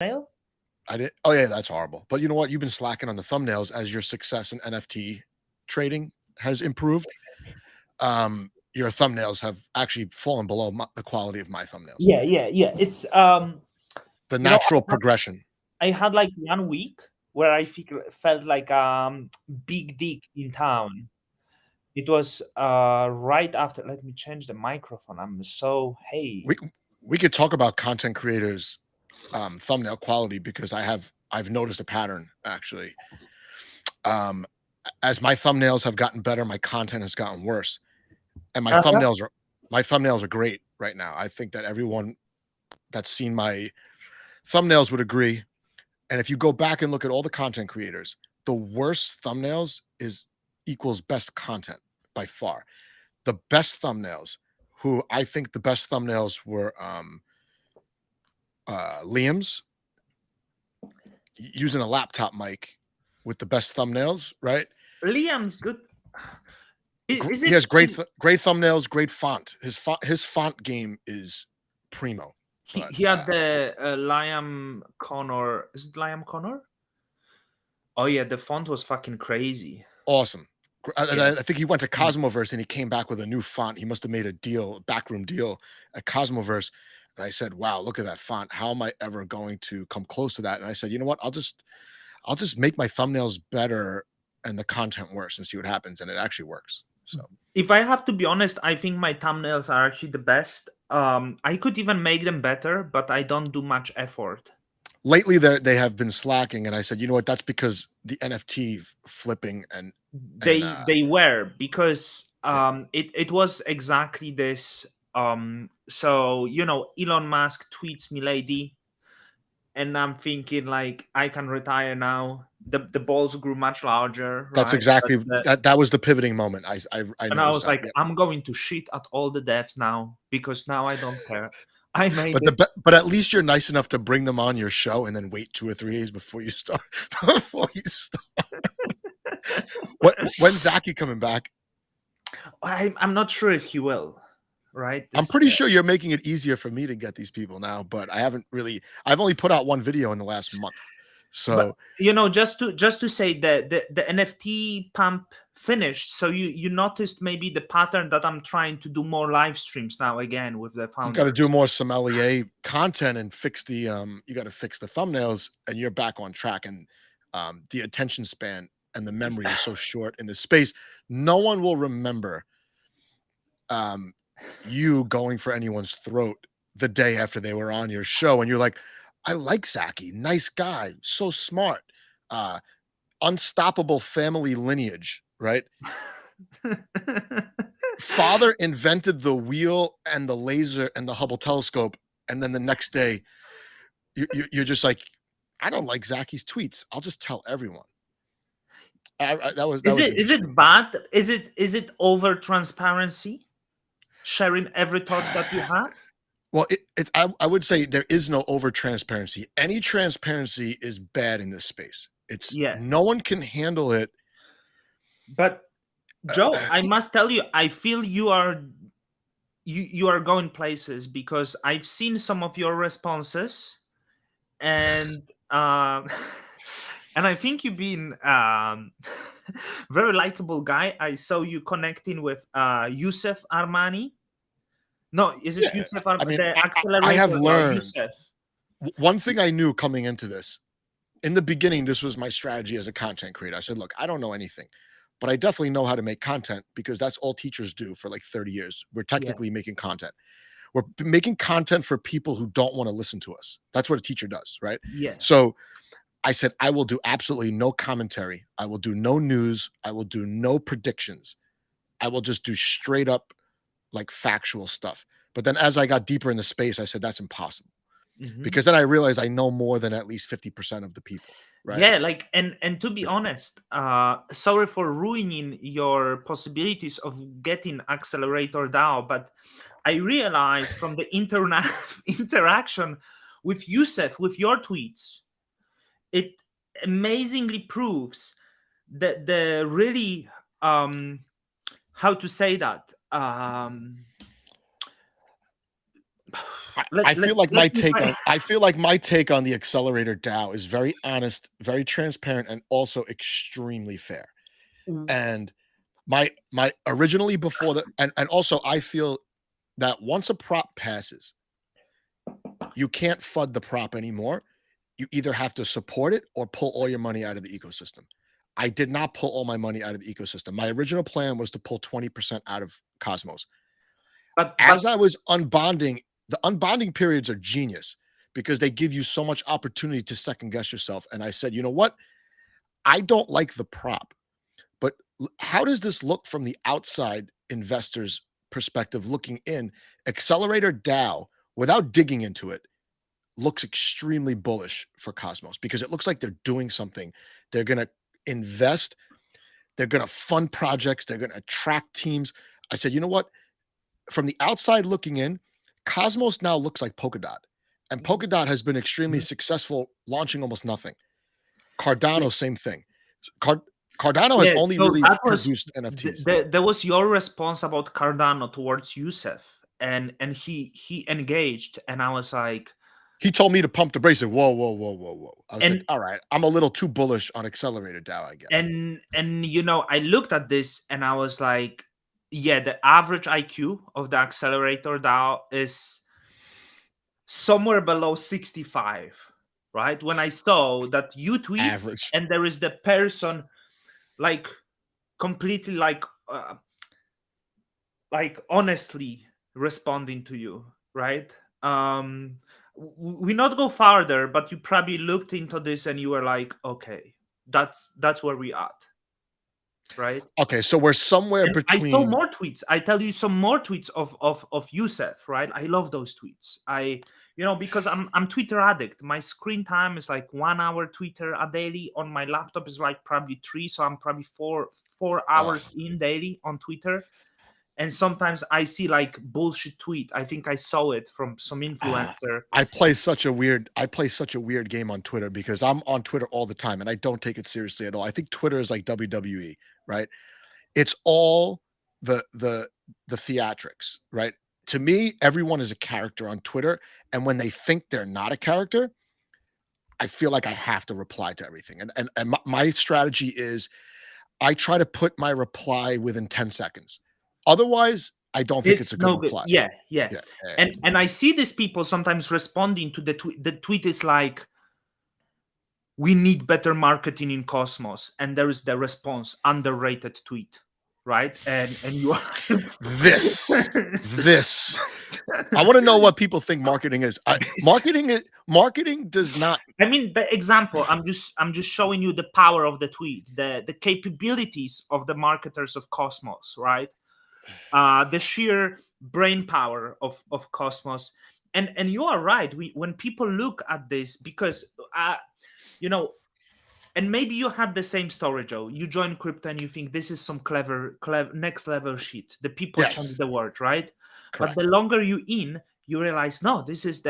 thumbnail? I did. Oh yeah, that's horrible. But you know what? You've been slacking on the thumbnails as your success in NFT trading has improved. Your thumbnails have actually fallen below the quality of my thumbnails. Yeah. It's The you know, natural progression. I had like 1 week where I felt like big dick in town. It was right after. Let me change the microphone. I'm so hey. We could talk about content creators' thumbnail quality because I've noticed a pattern actually. Um, as my thumbnails have gotten better, my content has gotten worse, and Uh-huh. my thumbnails are great right now. I think that everyone that's seen my thumbnails would agree. And if you go back and look at all the content creators, the worst thumbnails is equals best content by far. The best thumbnails, who I think the best thumbnails were Liam's using a laptop mic with the best thumbnails, right? Liam's good. Is He it has great thumbnails, great font. His font game is primo. But he had the Liam Connor? Is it Liam Connor? Oh yeah, the font was fucking crazy. awesome. Yeah. I think he went to Cosmoverse and he came back with a new font. He must have made a backroom deal at Cosmoverse. And I said, "Wow, look at that font. How am I ever going to come close to that?" And I said, "You know what? I'll just make my thumbnails better and the content worse and see what happens." And it actually works. So If I have to be honest, I think my thumbnails are actually the best. I could even make them better, but I don't do much effort. lately, they have been slacking, and I said, "You know what? That's because the NFT flipping and They were, because yeah, it was exactly this. So Elon Musk tweets me lady, and I'm thinking like I can retire now. The balls grew much larger, that's right? exactly that was the pivoting moment. I And I noticed was that. like, Yeah. I'm going to shit at all the devs now because now I don't care. I made But it. but at least you're nice enough to bring them on your show and then wait 2 or 3 days before you start. before you start. When's Zachy coming back? I'm not sure if he will. Right? I'm pretty sure you're making it easier for me to get these people now, but I've only put out one video in the last month. But So just to say that the NFT pump finished, so you noticed maybe the pattern that I'm trying to do more live streams now again with the you got to do founders. more sommelier content and fix the you got to fix the thumbnails and you're back on track and the attention span and the memory is so short in this space. No one will remember um you going for anyone's throat the day after they were on your show and you're like, I like Zachy, nice guy, so smart, uh unstoppable family lineage, right? Father invented the wheel and the laser and the Hubble telescope, and then the next day you're just like, I don't like Zachy's tweets. I'll just tell everyone. That was Is it interesting. bad? Is it over transparency? Sharing every thought that you have? Well, I would say there is no over transparency. Any transparency is bad in this space. It's Yeah. no one can handle it. But Joe, Uh, I must tell you, I feel you are going places because I've seen some of your responses, and and I think you've been very likable guy. I saw you connecting with Yusef Armani. No, is it yeah, Yusef I mean, the I have accelerator guy, learned Yusef? one thing I knew coming into this. In the beginning, this was my strategy as a content creator. I said, look, I don't know anything, but I definitely know how to make content because that's all teachers do for like 30 years. We're Yeah, technically making content. We're making content for people who don't want to listen to us. That's what a teacher does, right? yeah. So I said, I will do absolutely no commentary. I will do no news. I will do no predictions. I will just do straight up like factual stuff. But then as I got deeper in the space, I said, that's impossible Hmm. because then I realized I know more than at least 50% of the people, right? Yeah, like, and to be honest, sorry for ruining your possibilities of getting accelerator DAO, but I realized from the internet interaction with Yusef, with your tweets, it amazingly proves that the really how to say that I feel like let me try. I feel like my take on the accelerator DAO is very honest, very transparent, and also extremely fair. And my originally before the and also I feel that once a prop passes, you can't FUD the prop anymore. You either have to support it or pull all your money out of the ecosystem. I did not pull all my money out of the ecosystem. My original plan was to pull 20% out of Cosmos. but As I was unbonding, the unbonding periods are genius because they give you so much opportunity to second guess yourself. And I said, you know what? I don't like the prop, but how does this look from the outside investor's perspective looking in? Accelerator DAO, without digging into it, looks extremely bullish for Cosmos because it looks like they're doing something. They're going to invest, they're going to fund projects, they're going to attract teams. I said, you know what? From the outside looking in, Cosmos now looks like Polkadot, and Polkadot has been extremely successful, launching almost nothing. Cardano, same thing. Cardano has only so really that was produced NFTs. there was your response about Cardano towards Yusef, and he engaged, and I was like, He told me to pump the brakes. Like, whoa, whoa, whoa, whoa, whoa. I was And- like, all right, I'm a little too bullish on Accelerator DAO, I guess. and you know, I looked at this and I was like, yeah, the average IQ of the accelerator DAO is somewhere below 65, right? When I saw that you tweet Average. and there is the person like completely like honestly responding to you, right? We not go farther, but you probably looked into this and you were like, okay, that's where we at, right? Okay, so we're somewhere And I saw between. more tweets. I tell you some more tweets of Yusef, right? I love those tweets. Because I'm Twitter addict. My screen time is like 1 hour Twitter a daily. On my laptop is like probably 3, so I'm probably four hours in daily on Twitter. And sometimes I see like bullshit tweet. I think I saw it from some influencer. I play such a weird game on Twitter because I'm on Twitter all the time and I don't take it seriously at all. I think Twitter is like WWE, right? It's all the theatrics, right? To me, everyone is a character on Twitter, and when they think they're not a character, I feel like I have to reply to everything. And my strategy is I try to put my reply within 10 seconds. Otherwise, I don't think it's a good reply. Yeah. And I see these people sometimes responding to the tweet. The tweet is like, we need better marketing in Cosmos. And there is the response, underrated tweet, right? And you are this. I want to know what people think marketing is. Marketing does not. I mean, the example, I'm just showing you the power of the tweet, the capabilities of the marketers of Cosmos, right? The sheer brain power of Cosmos, and you are right. When people look at this, because and maybe you had the same story, Joe. You join crypto and you think this is some clever next level shit. The people change the world, right? Correct. But the longer you realize, no, this is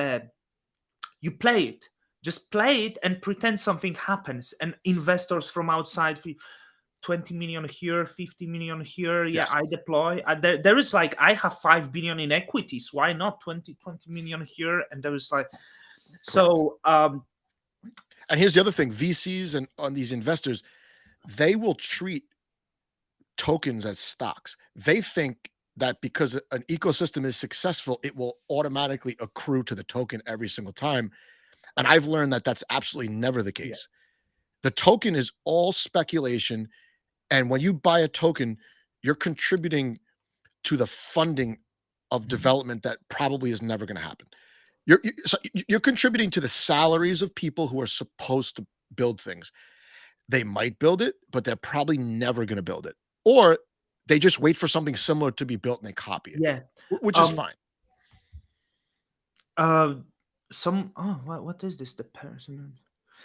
you play it. Just play it and pretend something happens, and investors from outside 20 million here, 50 million here. Yeah, Yes. I deploy. There is like, I have 5 billion in equities. Why not 20 million here? And there is like, so. And here's the other thing: VCs and on these investors, they will treat tokens as stocks. They think that because an ecosystem is successful, it will automatically accrue to the token every single time. And I've learned that that's absolutely never the case. Yeah. The token is all speculation. And when you buy a token, you're contributing to the funding of development that probably is never going to happen. You're contributing to the salaries of people who are supposed to build things. They might build it, but they're probably never going to build it. Or they just wait for something similar to be built and they copy it. Yeah. Which is fine. What is this? The person.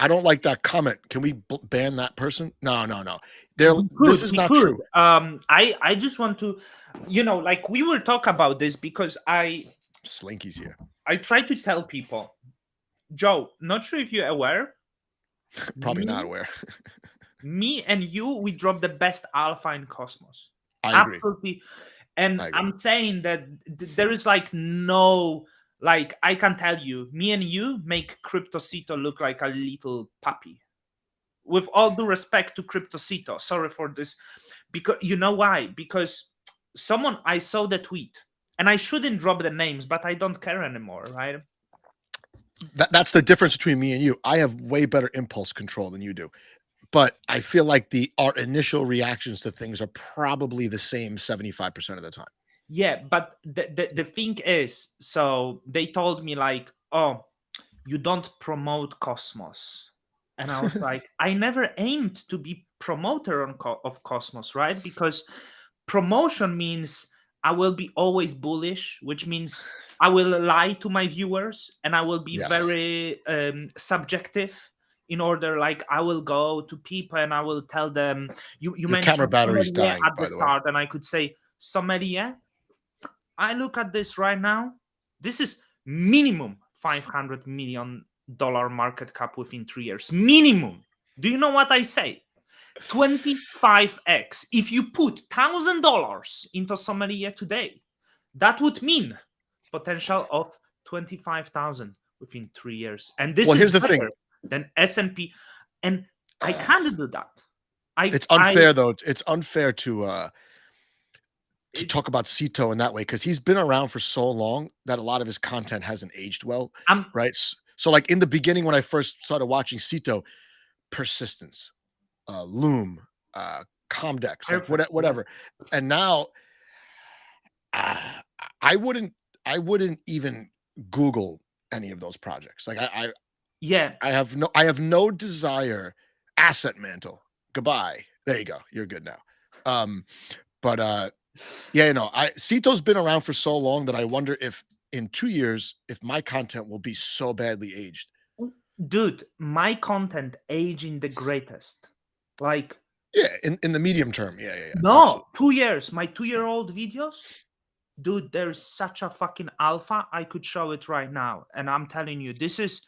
I don't like that comment. Can we ban that person? No. This is not true. I just want to, like we were talking about this because Slinky's here. I try to tell people, Joe, not sure if you're aware. Probably not aware. Me and you, we dropped the best alpha in Cosmos. I agree. Absolutely. And I'm saying that there is like no Like, I can tell you, me and you make CryptoCito look like a little puppy. With all due respect to CryptoCito, sorry for this, because you know why? Because I saw the tweet, and I shouldn't drop the names, but I don't care anymore, right? That's the difference between me and you. I have way better impulse control than you do. But I feel like our initial reactions to things are probably the same 75% of the time. Yeah, but the thing is, so they told me like, oh, you don't promote Cosmos. And I was like, I never aimed to be promoter of Cosmos, right? Because promotion means I will be always bullish, which means I will lie to my viewers and I will be Yes. very subjective. In order, like, I will go to people and I will tell them, you Your mentioned camera battery's sommelier dying, at by the the way. start, and I could say, sommelier, I look at this right now. This is minimum $500 million market cap within 3 years. Minimum. Do you know what I say? 25x. If you put $1,000 into sommelier today, that would mean potential of 25,000 within 3 years. And this Well, is here's the better thing. than S&P. And I can't do that. It's unfair though. It's unfair to talk about Cito in that way because he's been around for so long that a lot of his content hasn't aged well, right? So like in the beginning when I first started watching Cito, persistence, Loom, Comdex, like whatever. And now I wouldn't even Google any of those projects. Like I have no desire. Asset Mantle, goodbye. There you go. You're good now. But yeah, you know, Cito's been around for so long that I wonder if in 2 years, if my content will be so badly aged. Dude, my content aging the greatest. Like, yeah, in the medium term. Yeah. No, absolutely. 2 years. My 2-year-old videos, dude, there's such a fucking alpha. I could show it right now, and I'm telling you, this is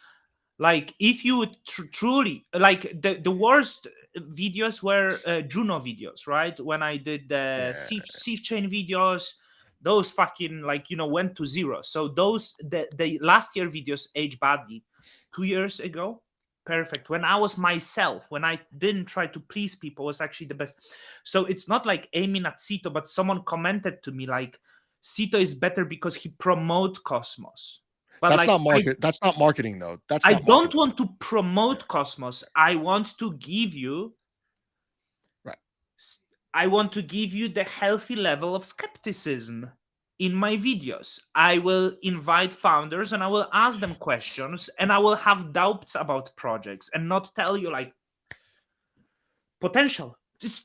like, if you would truly like, the worst videos were Juno videos, right? When I did the Sieve chain videos, those fucking, like, you know, went to zero. So those the last year videos aged badly. 2 years ago, perfect. When I was myself, when I didn't try to please people, was actually the best. So it's not like aiming at Cito, but someone commented to me like, Cito is better because he promote Cosmos. But that's like, not market. That's not marketing though. That's I not don't want to promote Cosmos. I want to give you, right. I want to give you the healthy level of skepticism in my videos. I will invite founders and I will ask them questions and I will have doubts about projects and not tell you like potential. This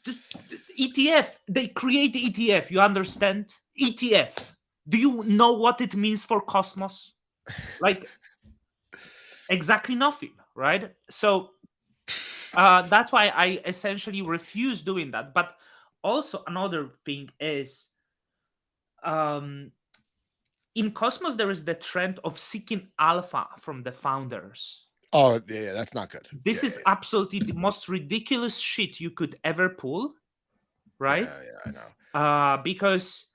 ETF, they create ETF. You understand? ETF. Do you know what it means for Cosmos? Like, exactly nothing, right? So that's why I essentially refuse doing that. But also another thing is, in Cosmos there is the trend of seeking alpha from the founders. Oh yeah, that's not good. This is absolutely the most ridiculous shit you could ever pull, right? Yeah, I know. Because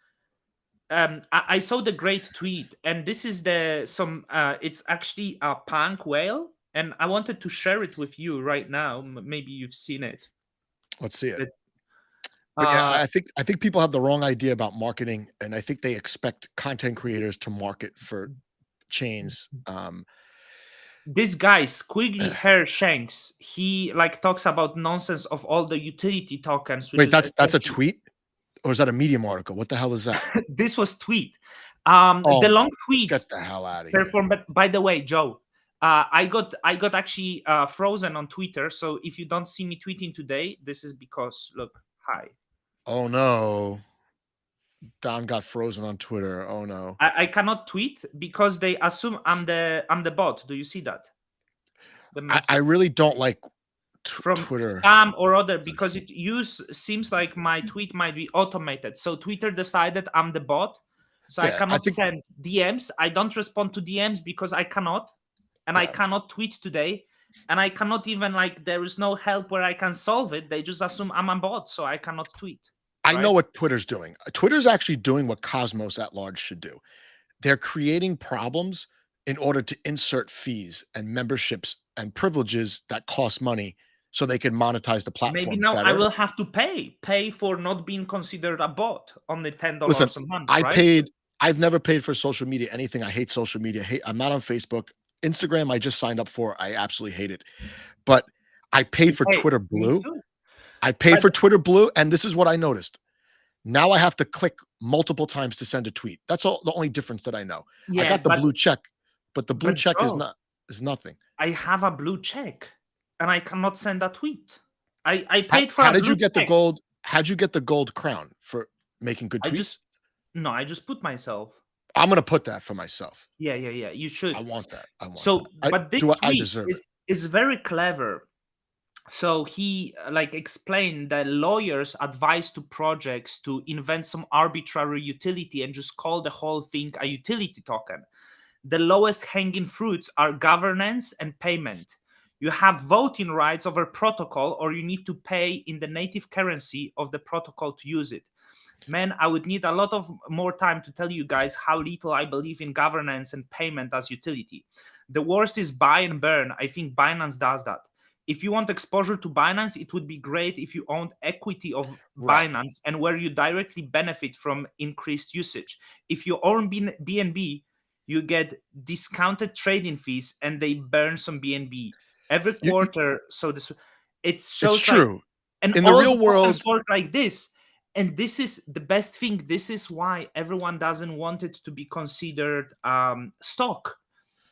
I saw the great tweet, and this is it's actually a punk whale, and I wanted to share it with you right now. Maybe you've seen it. Let's see it. But yeah, I think people have the wrong idea about marketing, and I think they expect content creators to market for chains. This guy, Squiggly Hair Shanks, he like talks about nonsense of all the utility tokens. Wait, that's a tweet, or is that a Medium article? What the hell is that? This was tweet. The long tweets. Get the hell out of here. But by the way, Joe, I got actually frozen on Twitter. So if you don't see me tweeting today, this is because look, hi. Oh no. Don got frozen on Twitter. Oh no. I cannot tweet because they assume I'm the bot. Do you see that? I really don't like from Twitter spam or other, because it seems like my tweet might be automated. So Twitter decided I'm the bot. So yeah, I cannot send DMs. I don't respond to DMs because I cannot. And I cannot tweet today. And I cannot even, like, there is no help where I can solve it. They just assume I'm a bot, so I cannot tweet. I know what Twitter's doing. Twitter's actually doing what Cosmos at large should do. they're creating problems in order to insert fees and memberships and privileges that cost money so they can monetize the Maybe platform now I better. will have to pay for not being considered a bot, only Listen, $10 a month, I right? paid I've never paid for social media anything. I hate social media. I'm not on Facebook. Instagram, I just signed up for. I absolutely hate it. But I paid for Hey, Twitter me Blue. too. I paid But for Twitter Blue, and this is what I noticed. Now I have to click multiple times to send a tweet. That's all the only difference that I know. I yeah, got the blue check, but the blue but check Joe, is nothing. I have a blue check and I cannot send a tweet. I How, paid for how a did you blue get the check. gold? How'd you get the gold crown for making good I tweets? just no, I just put myself. I'm gonna put that for myself. Yeah. You I should. want that. I want that. So, but this I tweet deserve it. is very clever. So he like explained that lawyers advise to projects to invent some arbitrary utility and just call the whole thing a utility token. The lowest hanging fruits are governance and payment. You have voting rights over protocol, or you need to pay in the native currency of the protocol to use it. Man, I would need a lot of more time to tell you guys how little I believe in governance and payment as utility. The worst is buy and burn. I think Binance does that. If you want exposure to Binance, it would be great if you owned equity of Right. Binance and where you directly benefit from increased usage. If you own BNB, you get discounted trading fees and they burn some BNB every quarter. So this it It's shows like, true. and In the all real the tokens world, work like this. And this is the best thing. This is why everyone doesn't want it to be considered stock,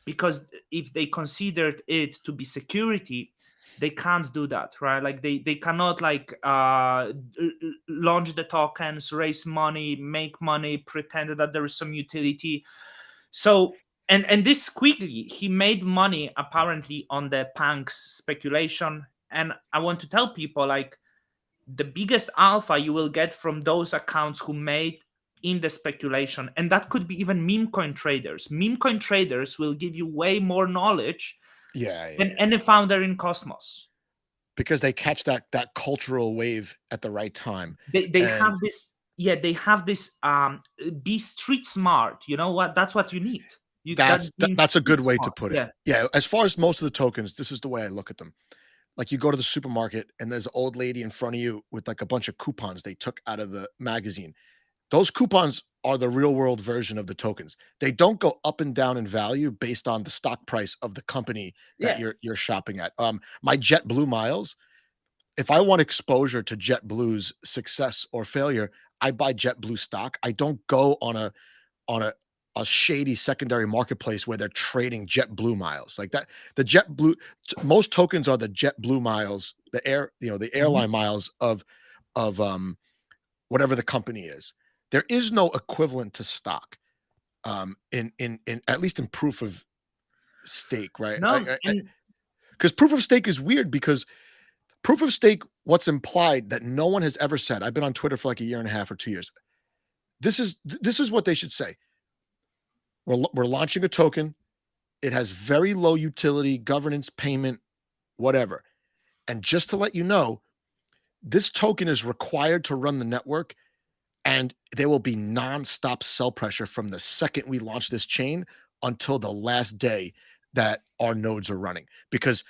because if they considered it to be security, they can't do that, right? Like they cannot like launch the tokens, raise money, make money, pretend that there is some utility. So and this quickly he made money apparently on the punks speculation. And I want to tell people like the biggest alpha you will get from those accounts who made in the speculation, and that could be even meme coin traders. Meme coin traders will give you way more knowledge than yeah. any founder in Cosmos. Because they catch that cultural wave at the right time. They And have this, yeah, they have this be street smart. You know what? That's what you need. That being that's a street good way to smart. put it. Yeah. Yeah, as far as most of the tokens, this is the way I look at them. Like you go to the supermarket and there's an old lady in front of you with like a bunch of coupons they took out of the magazine. Those coupons are the real world version of the tokens. They don't go up and down in value based on the stock price of the company that Yeah. you're shopping at. My JetBlue miles, if I want exposure to JetBlue's success or failure, I buy JetBlue stock. I don't go on a shady secondary marketplace where they're trading JetBlue miles like that. The JetBlue, most tokens are the JetBlue miles, the the Mhm. airline miles of whatever the company is. There is no equivalent to stock in at least in proof of stake, right? No, and Because proof of stake is weird because proof of stake, what's implied that no one has ever said. I've been on Twitter for like a year and a half or 2 years. This is what they should say. We're launching a token. It has very low utility, governance, payment, whatever. And just to let you know, this token is required to run the network, and there will be nonstop sell pressure from the second we launch this chain until the last day that our nodes are running, because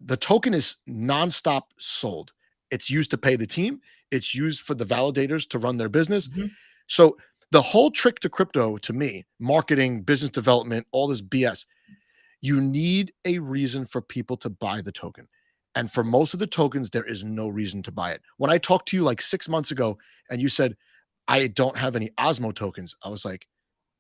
the token is nonstop sold. It's used to pay the team. It's used for the validators to run their business. Mhm. So the whole trick to crypto, to me, marketing, business development, all this BS, you need a reason for people to buy the token. And for most of the tokens, there is no reason to buy it. When I talked to you like 6 months ago and you said, I don't have any Osmo tokens, I was like,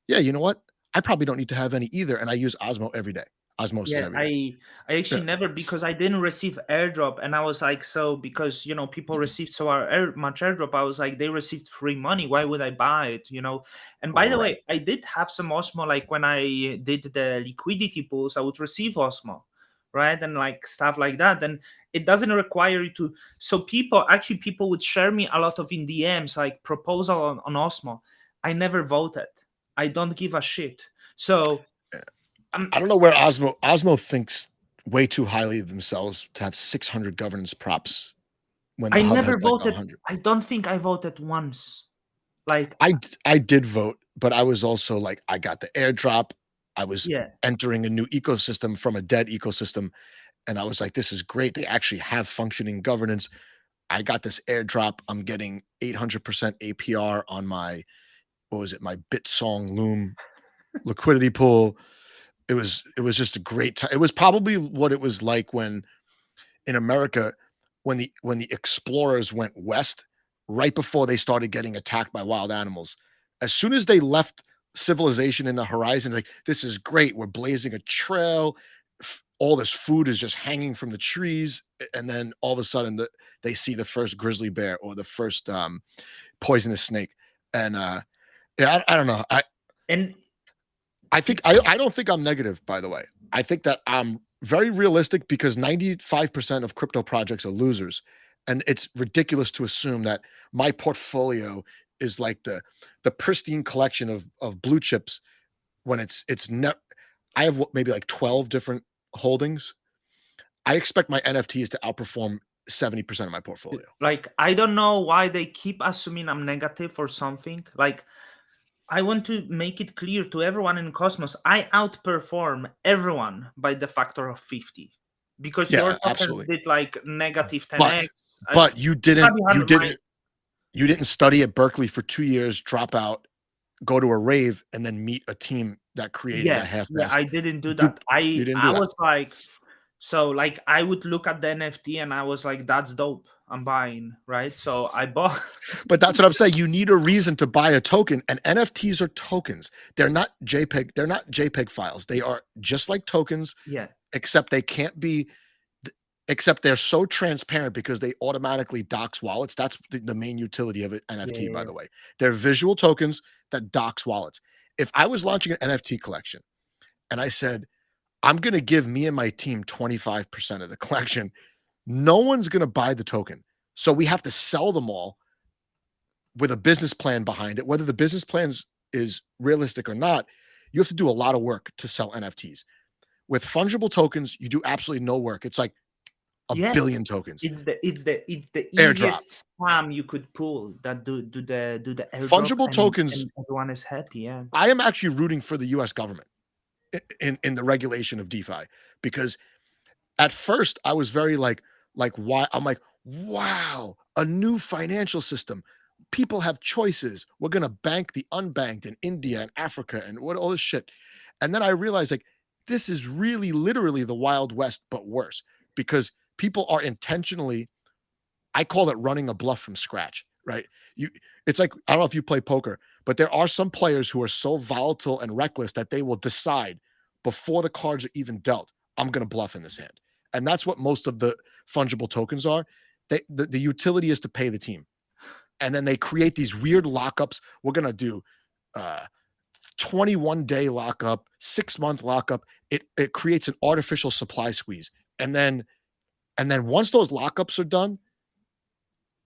yeah, you know what? I probably don't need to have any either. And I use Osmo every day, osmosis yeah, every day. I Yeah. actually never, because I didn't receive airdrop, and I was like, so because people receive so much airdrop, I was like, they received free money. Why would I buy it? And by the Right. way, I did have some Osmo, like when I did the liquidity pools, I would receive Osmo, right, and like stuff like that. And it doesn't require you to. So people would share me a lot of in DMs like proposal on Osmo. I never voted. I don't give a shit. So. I don't know where Osmo thinks way too highly of themselves to have 600 governance props when the I hub never has like voted. 100. I don't think I voted once. Like, I did vote, but I was also like, I got the airdrop. I was Yeah. entering a new ecosystem from a dead ecosystem, and I was like, this is great. They actually have functioning governance. I got this airdrop. I'm getting 800% APR on my, what was it, my Bitsong Loom liquidity pool. It was just a great time. It was probably what it was like when in America when the explorers went west right before they started getting attacked by wild animals. As soon as they left civilization in the horizon, like this is great. We're blazing a trail. All this food is just hanging from the trees, and then all of a sudden they see the first grizzly bear or the first poisonous snake, and yeah, I don't know. And I think I don't think I'm negative, by the way. I think that I'm very realistic because 95% of crypto projects are losers. And it's ridiculous to assume that my portfolio is like the pristine collection of blue chips when it's net. I have maybe like 12 different holdings. I expect my NFTs to outperform 70% of my portfolio. like, I don't know why they keep assuming I'm negative or something. Like, I want to make it clear to everyone in Cosmos, I outperform everyone by the factor of 50. Because your Yeah, tokens absolutely. did like negative But 10x. but you didn't Probably you 100 my didn't you didn't study at Berkeley for 2 years, drop out, go to a rave, and then meet a team that created a yeah, half-assed I didn't do dupe. that. You I didn't I do that. was like, so like I would look at the NFT and I was like, that's dope. I'm buying, right? So I bought. But that's what I'm saying. You need a reason to buy a token, and NFTs are tokens. They're not JPEG files. They are just like tokens, Yeah. except they can't be except they're so transparent because they automatically dox wallets. That's the main utility of an Yeah, NFT, yeah, by yeah. the way. They're visual tokens that dox wallets. If I was launching an NFT collection and I said, I'm going to give me and my team 25% of the collection, no one's going to buy the token. So we have to sell them all with a business plan behind it. Whether the business plan is realistic or not, you have to do a lot of work to sell NFTs. With fungible tokens, you do absolutely no work. It's like a Yeah. billion tokens. It's the Airdrop. easiest spam you could pull, that do the airdrop, Fungible tokens, and everyone is happy. Yeah. I am actually rooting for the US government in the regulation of DeFi because at first I was very like why I'm like, wow, a new financial system. People have choices. We're gonna bank the unbanked in India and Africa and what all this shit. And then I realized like this is really literally the Wild West, but worse because people are intentionally, I call it running a bluff from scratch, right? You it's like I don't know if you play poker, but there are some players who are so volatile and reckless that they will decide before the cards are even dealt, I'm going to bluff in this hand. And that's what most of the fungible tokens are. The utility is to pay the team. And then they create these weird lockups. We're going to do 21-day lockup, 6-month lockup. It creates an artificial supply squeeze. And then once those lockups are done,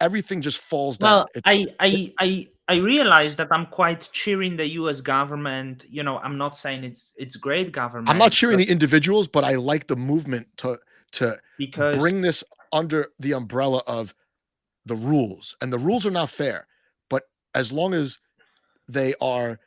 everything just falls down. Well, I realize that I'm quite cheering the U.S. government. I'm not saying it's great I'm not government, cheering but the individuals, but I like the movement to because bring this under the umbrella of the rules. And the rules are not fair, but as long as they are,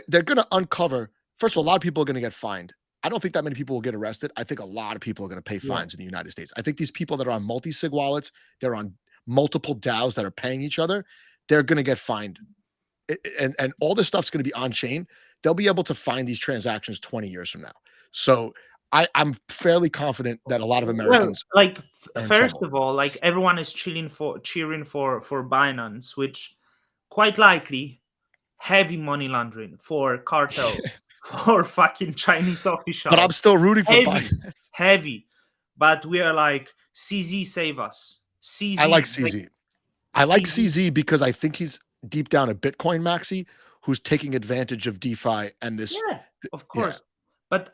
they're going to uncover. First of all, a lot of people are going to get fined. I don't think that many people will get arrested. I think a lot of people are going to pay yeah, fines in the United States. I think these people that are on multi-sig wallets, they're on multiple DAOs that are paying each other, they're going to get fined. And all this stuff's going to be on chain. They'll be able to find these transactions 20 years from now. So I'm fairly confident that a lot of well, Americans like are in first trouble. of all, like everyone is cheering for Binance, which quite likely heavy money laundering for cartel, for fucking Chinese But I'm officials. still rooting for Heavy, Binance. heavy. But we are like, CZ save us. I like CZ, like CZ. I like CZ. CZ because I think he's deep down a Bitcoin maxi who's taking advantage of DeFi and this. Yeah, of Yeah, course. But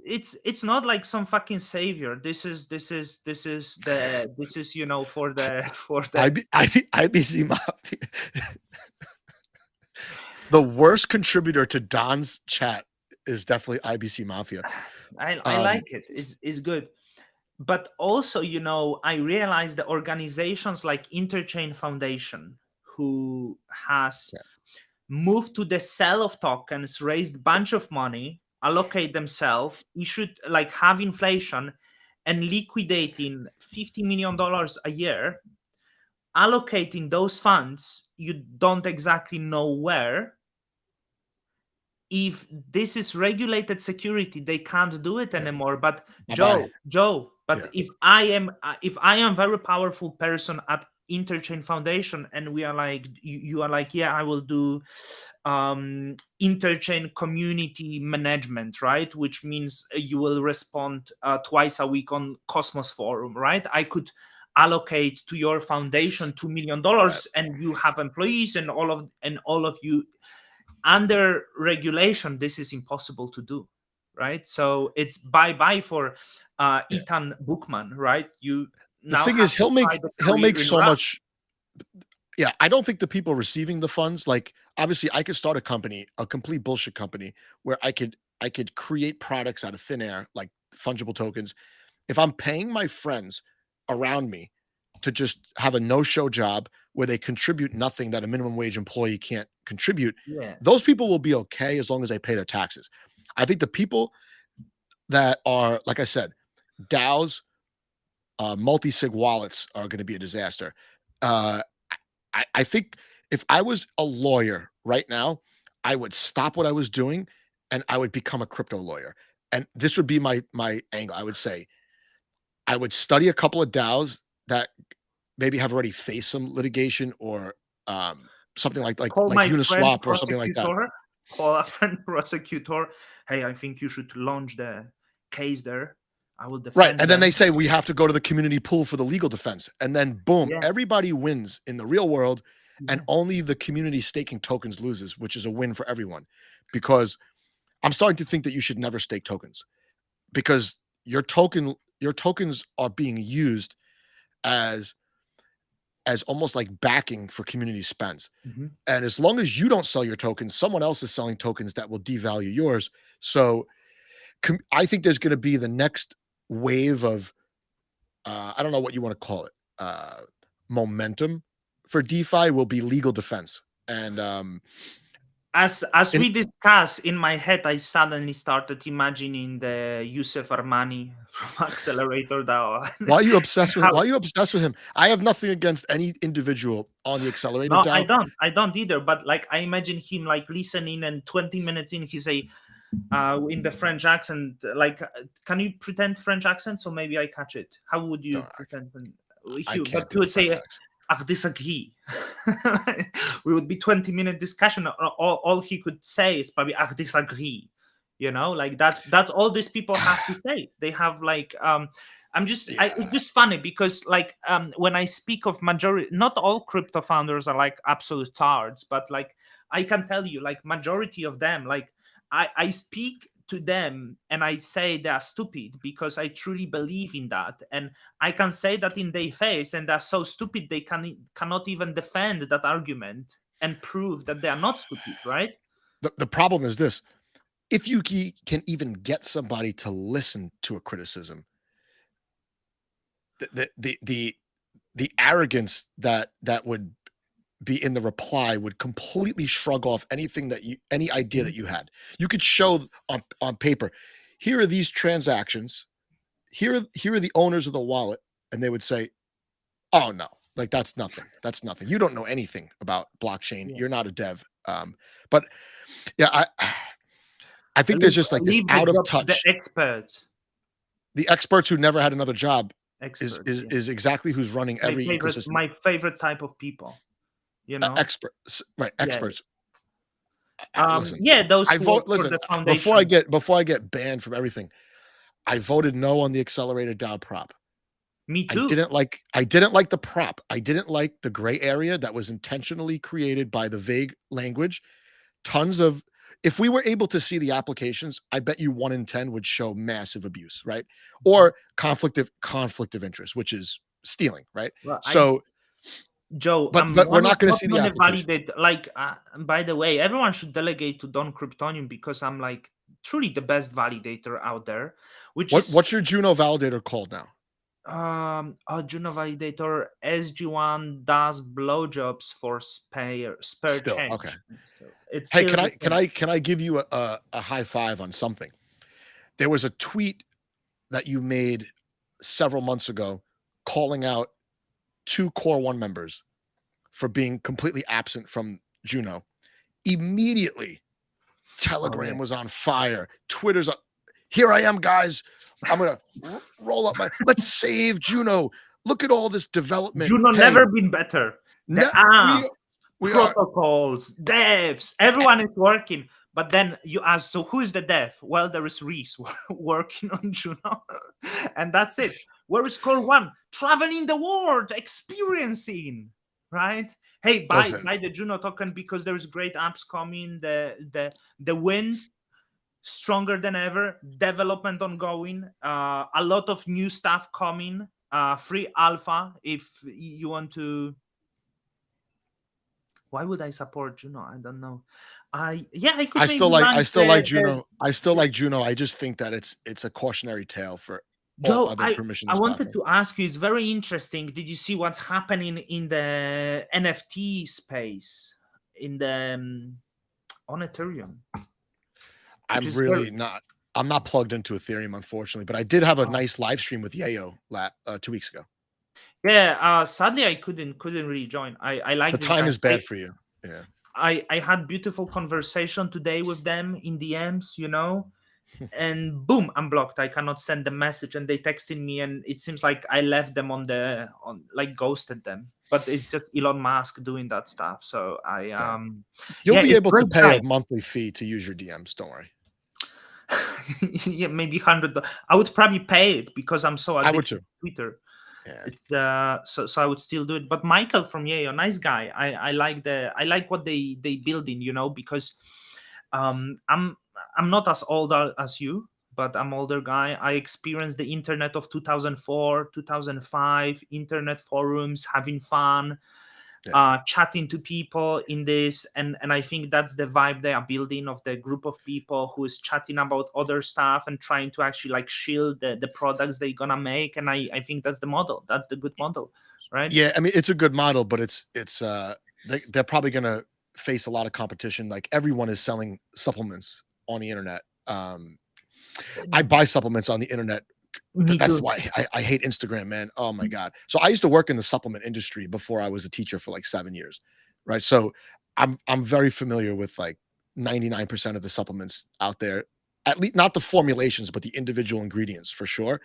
it's not like some fucking savior. This is for the for the. IBC Mafia. The worst contributor to Don's chat is definitely IBC Mafia. I like it. It's good. But also, I realize the organizations like Interchain Foundation, who has Yeah. move to the sell of tokens, raised bunch of money, allocate themselves, issued like have inflation, and liquidating $50 million a year, allocating those funds, you don't exactly know where. If this is regulated security, they can't do it anymore. But Bye-bye. Joe, but Yeah. if I am very powerful person at Interchain Foundation, and we are like, you are like, yeah, I will do Interchain community management, right? Which means you will respond twice a week on Cosmos Forum, right? I could allocate to your foundation $2 million, and you have employees and all of you. Under regulation, this is impossible to do, right? So it's bye for Yeah. Ethan Bookman, right? You The now thing have is, to try the he'll career make in so Rust. much. Yeah, I don't think the people receiving the funds, like obviously I could start a company, a complete bullshit company, where I could create products out of thin air, like fungible tokens. If I'm paying my friends around me to just have a no-show job where they contribute nothing that a minimum wage employee can't contribute, Yeah. those people will be okay as long as they pay their taxes. I think the people that are, like I said, DAOs, multi-sig wallets are going to be a disaster. I think if I was a lawyer right now, I would stop what I was doing and I would become a crypto lawyer. And this would be my angle. I would say I would study a couple of DAOs that maybe have already faced some litigation or something like Call my friend Uniswap or something like that. prosecutor. Call a friend prosecutor. Hey, I think you should launch the case there. I will Right. defend And then them. they say we have to go to the community pool for the legal defense. And then boom, Yeah. everybody wins in the real world. And Yeah. only the community staking tokens loses, which is a win for everyone. Because I'm starting to think that you should never stake tokens because your tokens are being used as almost like backing for community spends. Mhm. And as long as you don't sell your tokens, someone else is selling tokens that will devalue yours. So I think there's going to be the next wave of I don't know what you want to call it, momentum for DeFi will be legal defense. And As we discussed, in my head, I suddenly started imagining the Yusuf Armani from Accelerator DAO. why are you obsessed with How- why are you obsessed with him? I have nothing against any individual on the Accelerator No, DAO. I don't either. But like, I imagine him like listening, and 20 minutes in, he say, in the French accent, like, can you pretend French accent? So maybe I catch it. How would you No, pretend? I Hugh, can't but do he would a French say, accent. I disagree. We would be 20-minute discussion. All he could say is probably I disagree. You know, like that's all these people have to say. They have like it's just funny because like when I speak of majority, not all crypto founders are like absolute tards, but like I can tell you, like majority of them, like I speak to them and I say they are stupid because I truly believe in that, and I can say that in their face, and they're so stupid they cannot even defend that argument and prove that they are not stupid, right? The problem is this: if you can even get somebody to listen to a criticism, the arrogance that would be in the reply would completely shrug off any idea that you had. You could show on paper, here are these transactions, here are the owners of the wallet, and they would say, oh no, like that's nothing. You don't know anything about blockchain. Yeah. You're not a dev. But yeah, I think there's just like this Leave the out of job to touch. the experts. The experts who never had another job Experts, is exactly who's running every ecosystem. My favorite type of people, you know, experts, right? Yeah. Experts. Those I who vote. work for Listen, the foundation. before I get banned from everything, I voted no on the Accelerator DAO prop. Me too. I didn't like the prop. I didn't like the gray area that was intentionally created by the vague language. If we were able to see the applications, I bet you 1 in 10 would show massive abuse, right? Or conflict of interest, which is stealing, right? Well, So, Joe, but we're not going to see the application. Like, by the way, everyone should delegate to Don Kryptonium because I'm like truly the best validator out there. What's your Juno validator called now? Juno Validator SG1 does blowjobs for spare Still, okay. change. So it's Hey, still the same. can I give you a high five on something? There was a tweet that you made several months ago calling out 2 Core One members for being completely absent from Juno. Immediately, Oh Telegram yeah. was on fire. Twitter's up. Here I am, guys. I'm gonna roll up my. Let's save Juno. Look at all this development. Juno Hey, never been better. The no, app, we are. protocols, devs, everyone is working. But then you ask, so who is the dev? Well, there is Reese working on Juno, and that's it. Where is Core One? Traveling the world, experiencing, right? Hey, Listen, buy the Juno token because there's great apps coming. The wind stronger than ever. Development ongoing. A lot of new stuff coming. Free alpha if you want to. Why would I support Juno? I don't know. I could maybe I rank still like Juno. I still like Juno. I just think that it's a cautionary tale for all Joe. other I permissionless wanted platforms. to ask you. It's very interesting. Did you see what's happening in the NFT space in the on Ethereum? Which I'm is very. really not. I'm not plugged into Ethereum, unfortunately, but I did have a nice live stream with Yayo 2 weeks ago. Yeah. Sadly, I couldn't really join. I The like this time guy. is bad for you. Yeah. I had beautiful conversation today with them in DMs, and boom, I'm blocked. I cannot send the message, and they texting me, and it seems like I left them on like ghosted them. But it's just Elon Musk doing that stuff. So Yeah. You'll yeah, be it's able to great pay guy. a monthly fee to use your DMs. Don't worry. Yeah, maybe 100. I would probably pay it because I'm so I would addicted too. to Twitter. Yeah. It's so I would still do it. But Michael from Yale, nice guy. I like what they building, because I'm not as old as you, but I'm older guy. I experienced the internet of 2004, 2005, internet forums, having fun, Yeah. chatting to people in this, and I think that's the vibe they are building of the group of people who is chatting about other stuff and trying to actually like shield the products they're gonna make. And I think that's the model. That's the good model, right? Yeah. I mean, it's a good model, but they're probably gonna face a lot of competition. Like everyone is selling supplements on the internet. I buy supplements on the internet. Me That's too. why I hate Instagram, man. Oh my god. So I used to work in the supplement industry before I was a teacher for like 7 years, right? So I'm very familiar with like 99% of the supplements out there. At least not the formulations, but the individual ingredients for sure.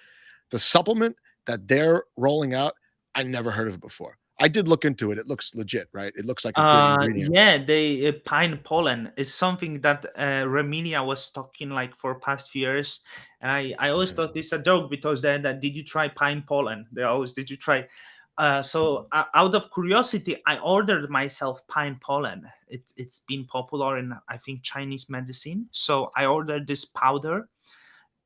The supplement that they're rolling out, I never heard of it before. I did look into it. It looks legit, right? It looks like a good ingredient. Yeah, the pine pollen is something that Reminia was talking like for past few years, and I always thought this a joke because then that did you try pine pollen? They always did you try. So out of curiosity, I ordered myself pine pollen. It's been popular in I think Chinese medicine, so I ordered this powder,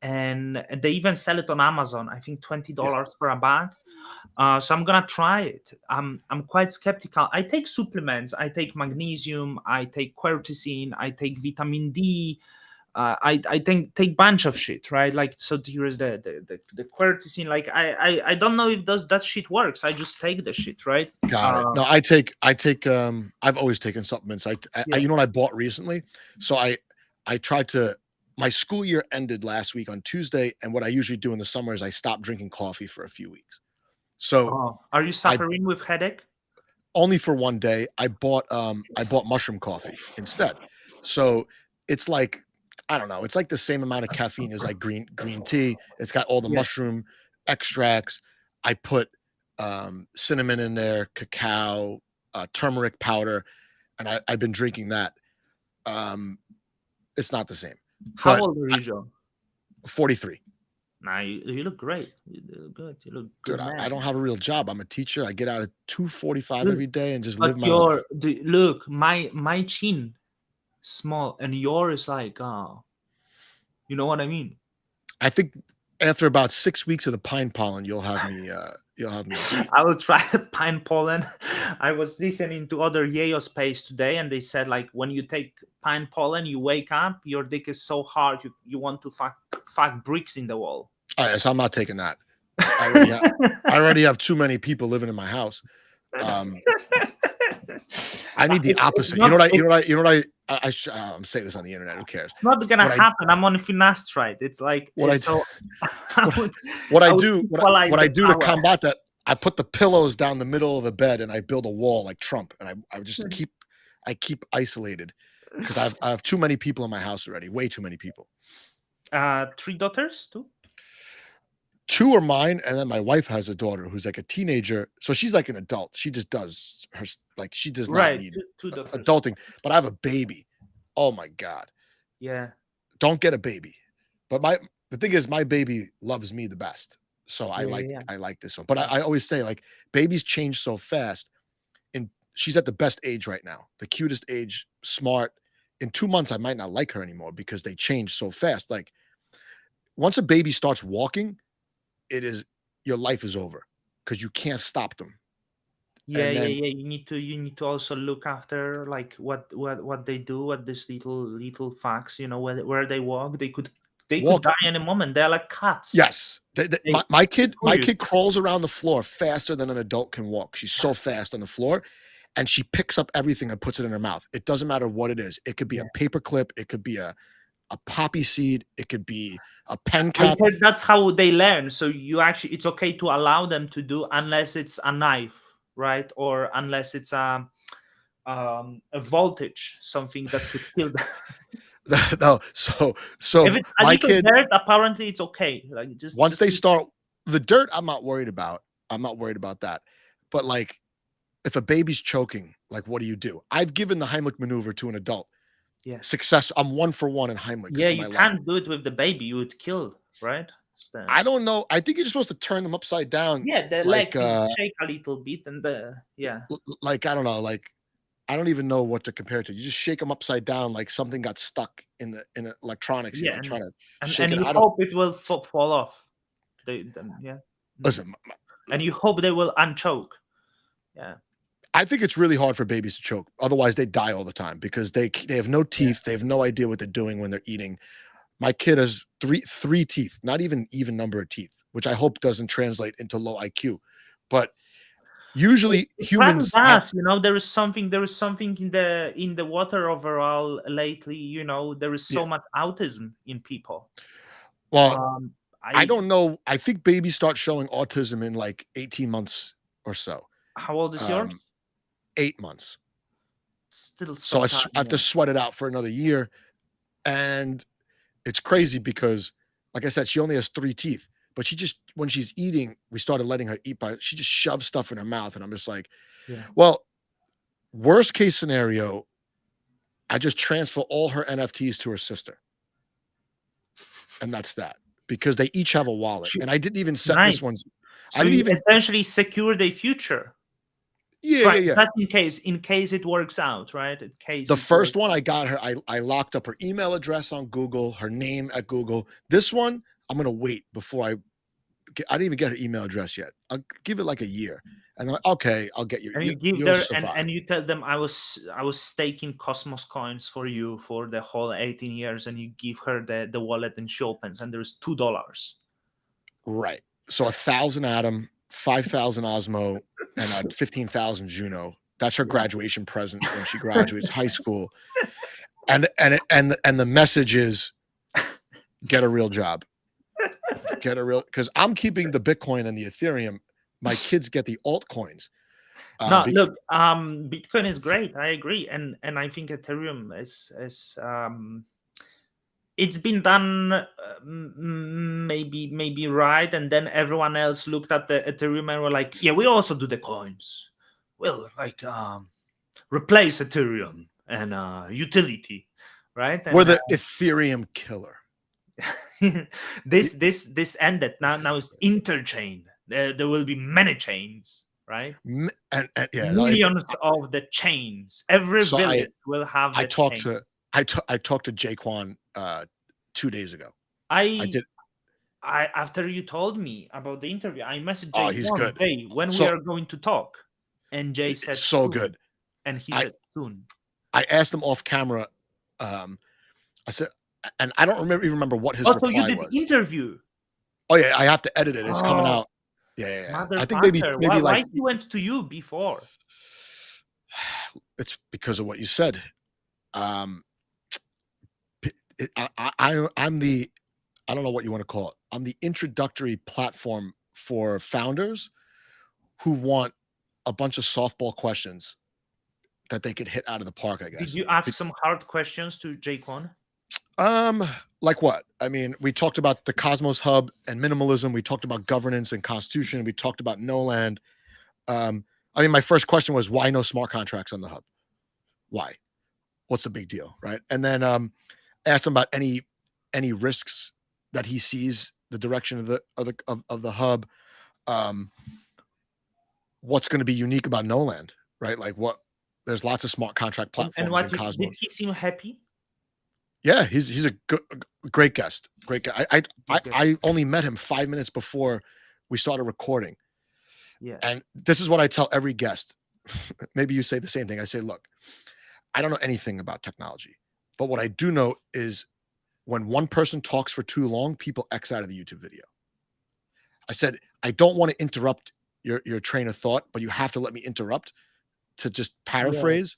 and they even sell it on Amazon. I think $20 Yeah. for a bag. So I'm gonna try it. I'm quite skeptical. I take supplements. I take magnesium. I take quercetin. I take vitamin D. I take bunch of shit, right? Like so. Here is the quercetin. Like I don't know if that shit works. I just take the shit, right? Got it. No, I take I've always taken supplements. Yeah. You know what I bought recently? So I tried to my school year ended last week on Tuesday, and what I usually do in the summer is I stop drinking coffee for a few weeks. So Are you I suffering with headache? only for one day I bought mushroom coffee instead. So it's like I don't know, it's like the same amount of caffeine as like green tea. It's got all the Yeah. mushroom extracts. I put cinnamon in there, cacao, turmeric powder, and I've been drinking that. It's not the same. How But old are you, Joe? 43. Nah, you look great. You look good. You look Dude, good, man. I don't have a real job. I'm a teacher. I get out at 2:45 Dude, every day and just live but my life. look, my chin small, and yours like you know what I mean? I think after about 6 weeks of the pine pollen, you'll have me beat. I will try pine pollen. I was listening to other Yale space today, and they said like when you take pine pollen, you wake up, your dick is so hard you want to fuck bricks in the wall. All right, so I'm not taking that. I already have I already have too many people living in my house. Um, I But need the it's opposite. You not know what I it's I'm saying this on the internet, who cares? not gonna What I happen. I'm on finasteride. It's like what I so what I would what I I would do equalize what I the do to power. combat that, I put the pillows down the middle of the bed and I build a wall like Trump, and I just keep isolated because I have too many people in my house already, way too many people. 3 daughters too? 2 are mine, and then my wife has a daughter who's like a teenager, so she's like an adult. She just does like she does not Right, need 2 daughters. adulting. But I have a baby. Oh my god. Yeah. Don't get a baby. But the thing is my baby loves me the best. So Yeah, yeah, yeah. I like this one. But I always say like babies change so fast, and she's at the best age right now. The cutest age, smart. In 2 months I might not like her anymore because they change so fast. Like once a baby starts walking, it is your life is over because you can't stop them. Yeah, And yeah, then yeah. You need to also look after like what they do, what these little facts, where they walk. They could walk, die any moment. They're like cats. yes, They my screw you. kid crawls around the floor faster than an adult can walk. She's so fast on the floor, and she picks up everything and puts it in her mouth. It doesn't matter what it is. It could be Yeah. a paper clip. It could be a poppy seed. It could be a pen I cap. heard that's how they learn. So it's okay to allow them to do unless it's a knife, right? Or unless it's a voltage, something that could kill them. No, so If it's a my little kid, dirt, apparently it's okay. Like once just they start the dirt, I'm not worried about. I'm not worried about that. But like if a baby's choking, like what do you do? I've given the Heimlich maneuver to an adult. yeah. Success. I'm 1 for 1 in Heimlichs Yeah, in you my life. can't do it with the baby. You would kill, right? I don't know. I think you're supposed to turn them upside down, Yeah, the like legs need to shake a little bit, and yeah. like I don't know, like I don't even know what to compare it to. You just shake them upside down, like something got stuck in electronics. You Yeah, know, and trying to and, shake and it. you I don't hope it will fall off. Yeah. Mm. listen. And you hope they will unchoke. Yeah. I think it's really hard for babies to choke. Otherwise, they die all the time because they have no Yeah. teeth. They have no idea what they're doing when they're eating. My kid has three teeth, not even number of teeth, which I hope doesn't translate into low IQ. But usually It probably humans have, does. There is something in the water overall lately. There is yeah. so much autism in people. Well, Um, I I don't know. I think babies start showing autism in like 18 months or so. How old is yours? Um, 8 months. Still So some time. I have to Yeah. sweat it out for another year. And it's crazy because, like I said, she only has 3 teeth. But she just, when she's eating, we started letting her eat by, she just shoves stuff in her mouth. And I'm just like, Yeah. well, worst case scenario, I just transfer all her NFTs to her sister. And that's that. Because they each have a wallet. And I didn't even set Nice. this one's. So I didn't you even. essentially secure their future. Yeah. Just in case it works out, right? In case The it first works one out. I got her, I locked up her email address on Google, her name at Google. This one, I'm gonna wait before I didn't even get her email address yet. I'll give it like a year. And I'm like, okay, I'll get you. And you give You'll there and, survive. and you tell them I was staking Cosmos coins for you for the whole 18 years, and you give her the wallet, and she opens, and there's $2. Right. So 1,000 Atom, 5,000 Osmo, and 15,000 Juno. That's her graduation present when she graduates high school. And the message is, get a real job. Get a real, because I'm keeping the Bitcoin and the Ethereum. My kids get the altcoins. No, look, Bitcoin is great. I agree, and I think Ethereum is it's been done maybe right, and then everyone else looked at the Ethereum and were like, yeah, we also do the coins. Well, like replace Ethereum and utility, right? We're And the Ethereum killer. this ended. Now it's interchain. There will be many chains, right? And yeah, Millions of the chains. Every So village will have. I that talked chain. to I talked to Jaquan 2 days ago. I did. After you told me about the interview, I messaged Oh, Jay. he's good. Jay, when So- we are going to talk? And Jay said It's so soon. good. And he said soon. I asked him off camera. I said, and I don't even remember what his Also, you reply did was. interview. Oh yeah, I have to edit it. It's coming Oh, out. Yeah. I think maybe motherfucker! maybe like Why he went to you before? it's because of what you said. Um, I'm the I don't know what you want to call it. I'm the introductory platform for founders who want a bunch of softball questions that they could hit out of the park, I Did guess. you ask some hard questions to Jaquan? Um, like what? I mean, we talked about the Cosmos Hub and minimalism. We talked about governance and constitution. We talked about no land. I mean, my first question was why no smart contracts on the hub? Why? What's the big deal, right? And then asked him about any risks that he sees the direction of the hub. Um, what's going to be unique about no land, right? Like what? There's lots of smart contract And platforms in what did Cosmos. he seem happy? Yeah, he's a great guest. Great guy. I only met him 5 minutes before we started recording. Yeah. And this is what I tell every guest. Maybe you say the same thing. I say, look, I don't know anything about technology, but what I do know is when one person talks for too long, people X out of the YouTube video. I said, I don't want to interrupt your train of thought, but you have to let me interrupt to just paraphrase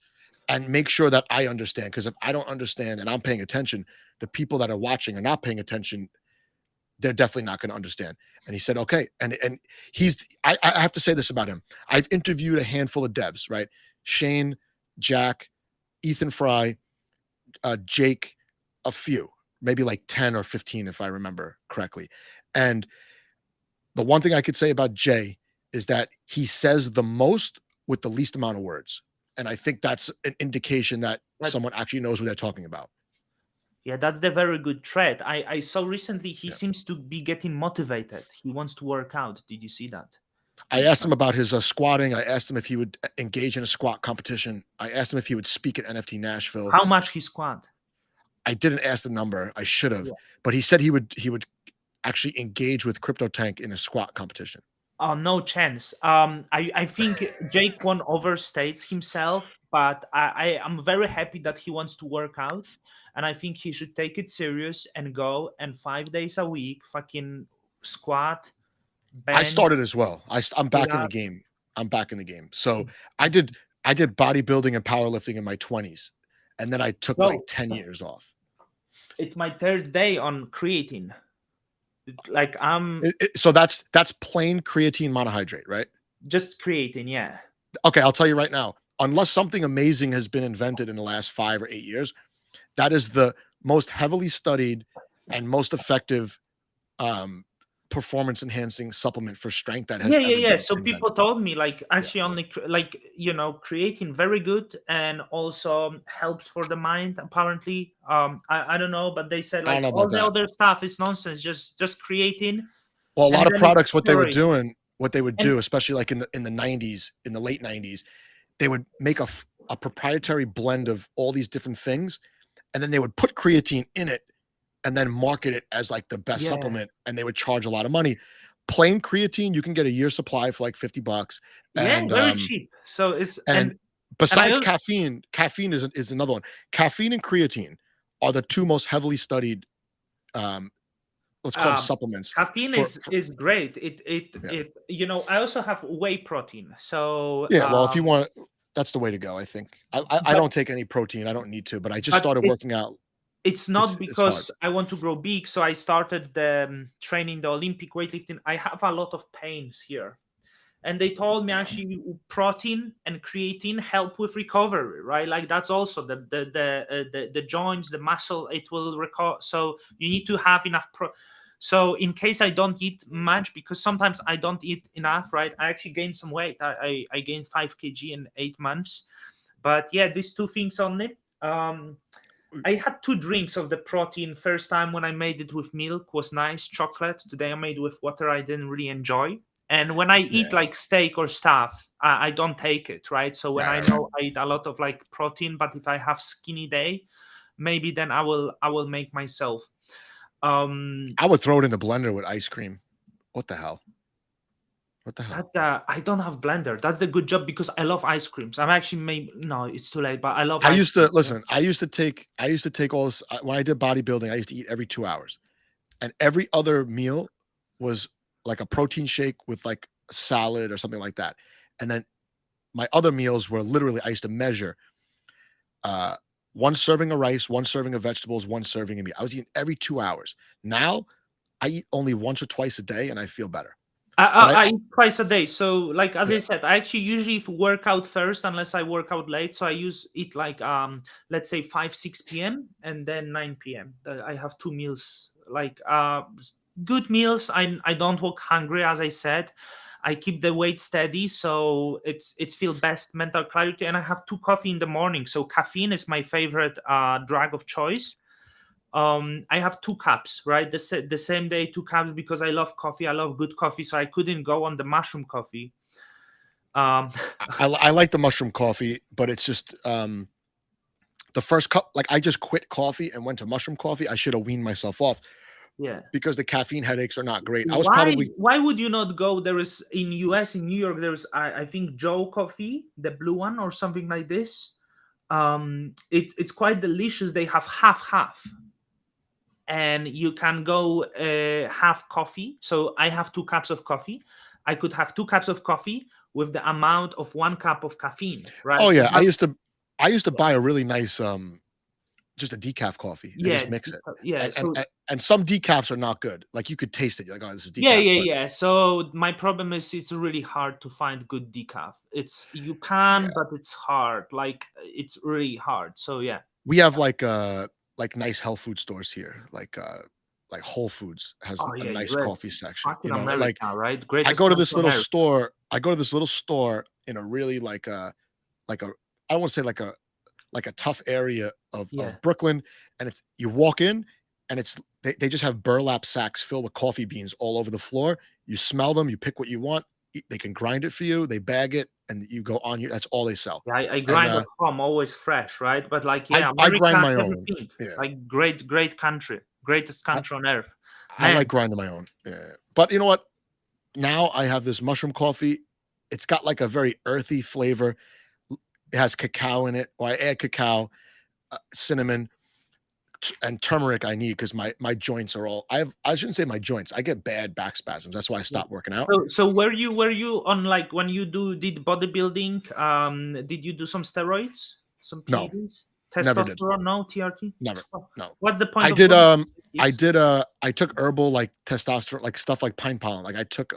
and make sure that I understand. Because if I don't understand and I'm paying attention, the people that are watching are not paying attention. They're definitely not going to understand. And he said, okay. And I have to say this about him. I've interviewed a handful of devs, right? Shane, Jack, Ethan Fry, Jake, a few, maybe like 10 or 15, if I remember correctly. And the one thing I could say about Jay is that he says the most with the least amount of words. And I think that's an indication that someone actually knows what they're talking about. Yeah, that's the very good trait. I saw recently he seems to be getting motivated. He wants to work out. Did you see that? I asked him about his squatting. I asked him if he would engage in a squat competition. I asked him if he would speak at NFT Nashville. How much he squat? I didn't ask the number. I should have, but he said he would actually engage with CryptoTank in a squat competition. Oh, no chance. I think Jaquan overstates himself, but I am very happy that he wants to work out, and I think he should take it serious and go and 5 days a week fucking squat. Bench, I started as well. I'm back in the game. I'm back in the game. So I did bodybuilding and powerlifting in my 20s, and then I took like 10 years off. It's my third day on creatine. Like so that's plain creatine monohydrate, right? Just creatine, yeah. Okay, I'll tell you right now, unless something amazing has been invented in the last 5 or 8 years, that is the most heavily studied and most effective performance enhancing supplement for strength that has yeah. So invented. People told me like actually only like creatine very good and also helps for the mind apparently. I don't know, but they said like all the other stuff is nonsense, just creatine. Well, a lot of products what they would do, especially like in the 90s, in the late 90s, they would make a proprietary blend of all these different things, and then they would put creatine in it and then market it as like the best supplement, and they would charge a lot of money. Plain creatine, you can get a year's supply for like $50. And, very cheap. So it's and besides caffeine is another one. Caffeine and creatine are the two most heavily studied let's call them supplements. Caffeine is great. It I also have whey protein. So well, if you want, that's the way to go. I think I don't take any protein. I don't need to, but I just started working out. It's not because I want to grow big. So I started training the Olympic weightlifting. I have a lot of pains here. And they told me actually protein and creatine help with recovery, right? Like that's also the joints, the muscle, it will recover. So you need to have enough So in case I don't eat much, because sometimes I don't eat enough, right? I actually gained some weight. I gained 5 kg in 8 months. But yeah, these two things only. I had 2 drinks of the protein. First time when I made it with milk was nice, chocolate. Today I made with water. I didn't really enjoy. And when I eat like steak or stuff, I don't take it, right? So when I know I eat a lot of like protein, but if I have skinny day, maybe then I will make myself. I would throw it in the blender with ice cream. What the hell? What the hell? I don't have blender. That's the good job because I love ice creams. I'm actually no, it's too late, but I love. I used to listen. I used to take all this when I did bodybuilding. I used to eat every 2 hours, and every other meal was like a protein shake with like a salad or something like that. And then my other meals were literally, I used to measure uh, one serving of rice, one serving of vegetables, one serving of meat. I was eating every 2 hours. Now I eat only once or twice a day and I feel better. I, But I, I eat twice a day. So, like as yeah, I said, I actually usually work out first, unless I work out late. So I use eat like let's say 5 6 p.m. and then 9 p.m. I have 2 meals, like good meals. I don't walk hungry, as I said. I keep the weight steady, so it's feel best mental clarity. And I have 2 coffee in the morning. So caffeine is my favorite drug of choice. I have 2 cups, right? The same day, 2 cups, because I love coffee. I love good coffee, so I couldn't go on the mushroom coffee. um I like the mushroom coffee, but it's just the first cup. Like I just quit coffee and went to mushroom coffee. I should have weaned myself off yeah. because the caffeine headaches are not great. I was why probably why would you not go? There is in US, in New York, there's I think Joe Coffee, the blue one or something like this. It's quite delicious. They have half half, and you can go have coffee. So I have 2 cups of coffee. I could have 2 cups of coffee with the amount of 1 cup of caffeine, oh right? So yeah, that, I used to buy a really nice just a decaf coffee and yeah, just mix it. yeah. And and So and, and some decafs are not good. Like you could taste it. You're like, oh, this is yeah, decaf. yeah, But yeah. So my problem is it's really hard to find good decaf. It's you yeah, can, but it's hard. Like it's really hard. So yeah. we have like nice health food stores here. Like Whole Foods has Oh a yeah, nice you're right. coffee section. Fucking America, Like right? I Greatest go to country this on little earth. store. I go to this little store in a really like a I don't want to say like a tough area Yeah. of Brooklyn, and it's you walk in and they just have burlap sacks filled with coffee beans all over the floor. You smell them, you pick what you want. They can grind it for you. They bag it, and you go on your. That's all they sell. Yeah, I And grind at home, always fresh, right? But like, I yeah, I grind America, my own. everything. Yeah, Like great country, greatest I, country on earth. I like Man, grinding my own. Yeah, but you know what? Now I have this mushroom coffee. It's got like a very earthy flavor. It has cacao in it, or I add cacao, cinnamon, and turmeric. I need because my joints are all. I shouldn't say my joints. I get bad back spasms. That's why I yeah. stopped working out. So were you on, like, when you did bodybuilding, did you do some steroids, some No, PEDs, never did. testosterone, no TRT? Never. Oh, No. what's the I point of did doing I this? did I took herbal like testosterone, like stuff like pine pollen. Like I took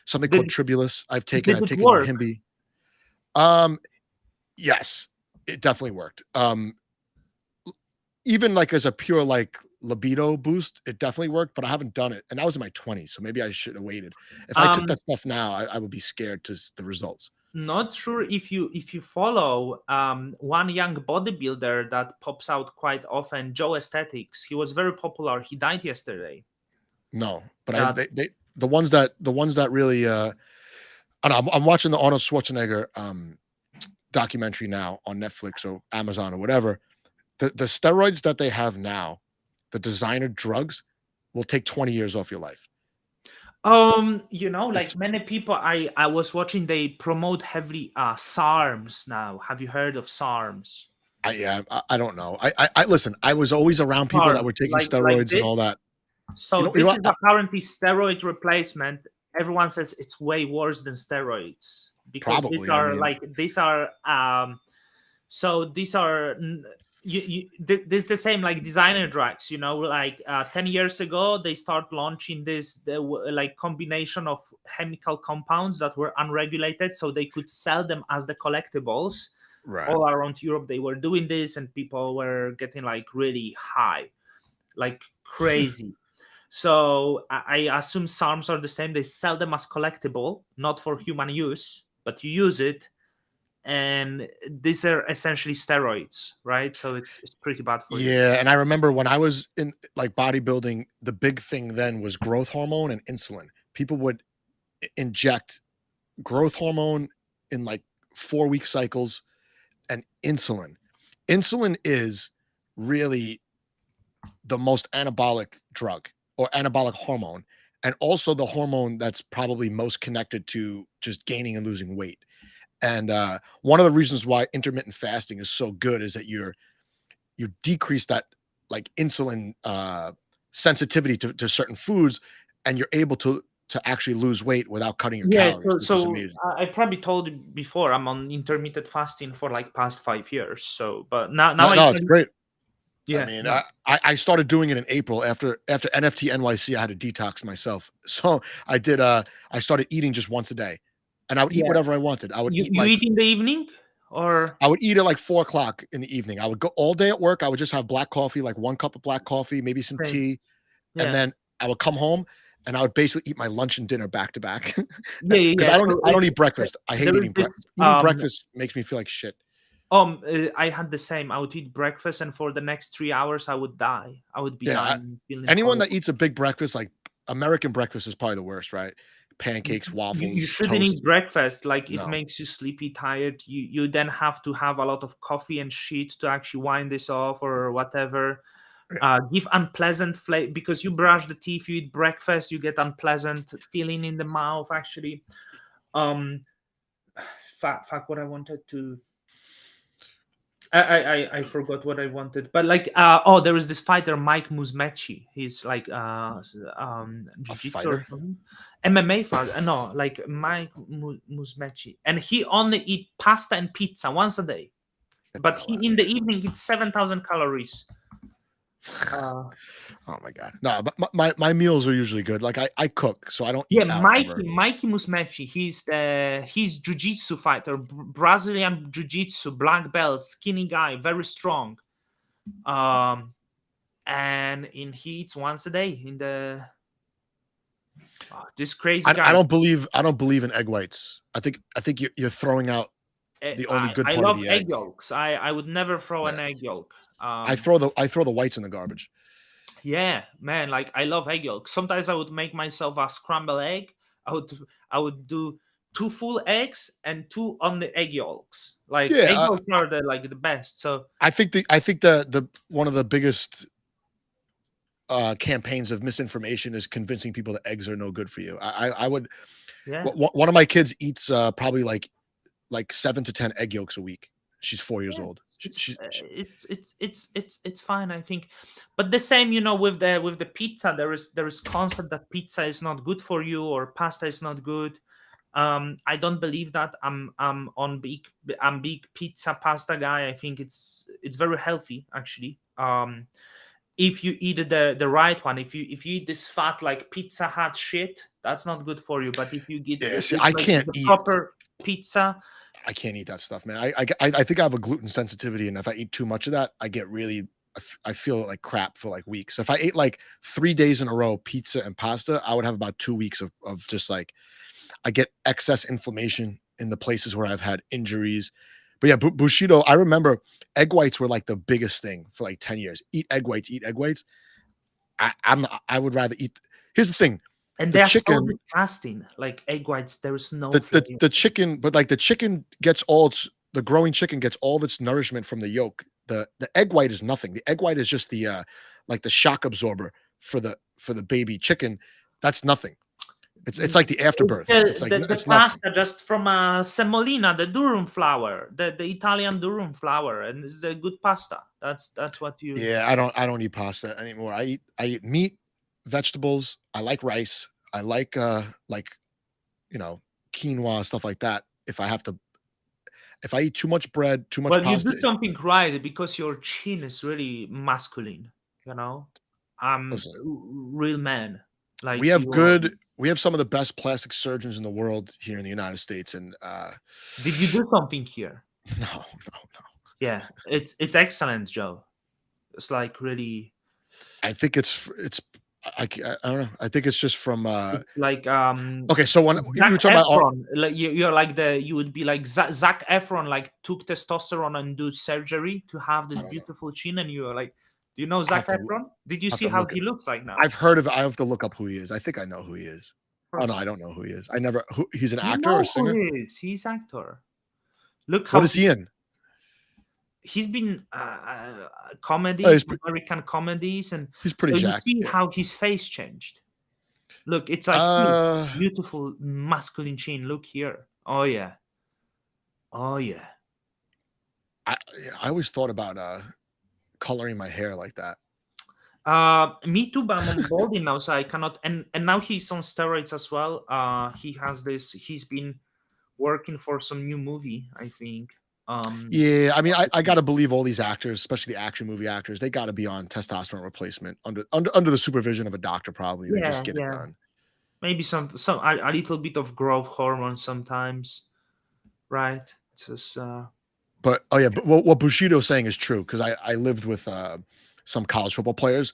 something called Did Tribulus. I've did it taken work? Yohimbe. Um yes, it definitely worked. Even like as a pure like libido boost, it definitely worked, but I haven't done it. And I was in my 20s, so maybe I should have waited. If I took Um, that stuff now, I would be scared to the results. Not sure if you follow one young bodybuilder that pops out quite often, Joe Aesthetics. He was very popular. He died yesterday. No, but I Uh, they the ones that really I don't know, I'm watching the Arnold Schwarzenegger documentary now on Netflix or Amazon or whatever. The steroids that they have now, the designer drugs, will take 20 years off your life. like It's many people, I was watching, they promote heavily SARMs now. Have you heard of SARMs? I yeah, I don't know. I listen, I was always around people that were SARMs, taking like steroids and all this. that. So You know this what? is apparently steroid replacement. Everyone says it's way worse than steroids, because these Probably. I are mean, like these are so these are this the same like designer drugs, like 10 years ago they start launching like combination of chemical compounds that were unregulated, so they could sell them as the collectibles. right. All around Europe they were doing this, and people were getting like really high, like crazy. So I assume SARMs are the same. They sell them as collectible, not for human use, but you use it, and these are essentially steroids, right? So it's pretty bad for you. Yeah, and I remember when I was in like bodybuilding, the big thing then was growth hormone and insulin. People would inject growth hormone in like 4-week cycles and insulin. Insulin is really the most anabolic drug or anabolic hormone, and also the hormone that's probably most connected to just gaining and losing weight. And one of the reasons why intermittent fasting is so good is that you decrease that like insulin sensitivity to certain foods, and you're able to actually lose weight without cutting your Yeah, calories, which is amazing. I probably told you before I'm on intermittent fasting for like past 5 years. So, but now No, I no, it's can, great. I yeah, mean, no, I started doing it in April after NFT NYC. I had to detox myself, so I did. I started eating just once a day, and I would eat yeah. whatever I wanted. I would eat You like eat in the evening or I would eat at like 4 o'clock in the evening. I would go all day at work. I would just have black coffee, like 1 cup of black coffee, maybe some same? tea, and Yeah, then I would come home and I would basically eat my lunch and dinner back to back yeah, yeah, because yeah. So I don't it's eat breakfast. I hate there is eating this breakfast. Eating breakfast makes me feel like shit. I had the same. I would eat breakfast, and for the next 3 hours, I would die. I would be Yeah, dying, feeling anyone that horrible. eats a big breakfast, like American breakfast, is probably the worst, right? You, Pancakes, you waffles, shouldn't eat toast. breakfast. Like it No. makes you sleepy, tired. You then have to have a lot of coffee and shit to actually wind this off or whatever. Give unpleasant flavor because you brush the teeth, you eat breakfast, you get unpleasant feeling in the mouth. Actually, um, fuck, what I wanted to. I forgot what I wanted, but like there is this fighter Mike Musmeci. He's like A jiu-jitsu or fighter? something. MMA fighter. No, like Mike Musmeci, and he only eat pasta and pizza once a day. Get the But hell he out of in here. the evening eats 7,000 calories. Oh my god. No, but my meals are usually good. Like I cook, so I don't Yeah, eat out ever. Mikey Musmeci. He's jiu-jitsu fighter, Brazilian jiu-jitsu, black belt, skinny guy, very strong. Um, he eats once a day in the this crazy I guy. don't believe in egg whites. I think you're throwing out the only good I part of love the egg egg. yolks. I would never throw Yeah. an egg yolk. I throw the whites in the garbage. Yeah, man, like I love egg yolks. Sometimes I would make myself a scrambled egg. I would do two full eggs and two on the egg yolks. Like Yeah, egg yolks are the best. So I think the one of the biggest campaigns of misinformation is convincing people that eggs are no good for you. I would yeah. one of my kids eats probably like 7 to 10 egg yolks a week. She's 4 years Yeah, old. it's fine, I think. But the same, with the pizza, there is concept that pizza is not good for you or pasta is not good. I don't believe that. I'm big pizza pasta guy. I think it's very healthy actually. If you eat the right one, if you eat this fat like Pizza Hut shit, that's not good for you. But if you get Yeah, see, eat like the proper pizza, I can't eat that stuff, man. I think I have a gluten sensitivity, and if I eat too much of that, I get really I feel like crap for like weeks. If I ate like 3 days in a row pizza and pasta, I would have about 2 weeks of just like I get excess inflammation in the places where I've had injuries. But yeah, Bushido, I remember egg whites were like the biggest thing for like 10 years. Eat egg whites, eat egg whites. I would rather eat. Here's the thing: and the they are so chicken, disgusting. Like egg whites, there is no flavor. the chicken, but like the chicken gets all its the growing chicken gets all of its nourishment from the yolk. The egg white is nothing. The egg white is just the like the shock absorber for the baby chicken. That's nothing. It's like the afterbirth. It's like The it's nothing. pasta just from semolina, the durum flour, the Italian durum flour, and it's the good pasta. That's what you. Yeah, I don't eat pasta anymore. I eat meat, vegetables. I like rice. I like you know quinoa stuff like that. If I eat too much bread, too much Well, you do pasta, something right because your chin is really masculine. You know, listen, real man. Like you. we have some of the best plastic surgeons in the world here in the United States, and Did you do something here? no, Yeah, it's excellent, Joe. It's like really. I think I don't know. I think it's just from It's like okay. So when you were Zac talking about Efron, like you're like you would be like Zac Efron, like took testosterone and do surgery to have I this don't know. beautiful chin, and you're like, do you know I Zac have to Efron? Did you have see to how look he at. looks like now? I've heard of. I have to look up who he is. I think I know who he is. Oh no, Of I don't know who he is. I never. He's an You actor or know who singer? he is. He's actor. Look What how is he in? he's been Oh, comedies, American comedies, and he's pretty so you jacked. see Yeah. how his face changed. Look, it's like here, Uh, beautiful masculine chin. Look here. Oh yeah. Oh yeah. I always thought about coloring my hair like that. Me too, but I'm on boarding now, so I cannot. And now he's on steroids as well. He has this. He's been working for some new movie, I think. Yeah, I mean, I gotta believe all these actors, especially the action movie actors, they gotta be on testosterone replacement under the supervision of a doctor. Probably they just Yeah, get it yeah. done. Maybe some a little bit of growth hormone sometimes, right? It's just But oh yeah, but what Bushido's saying is true because I lived with some college football players.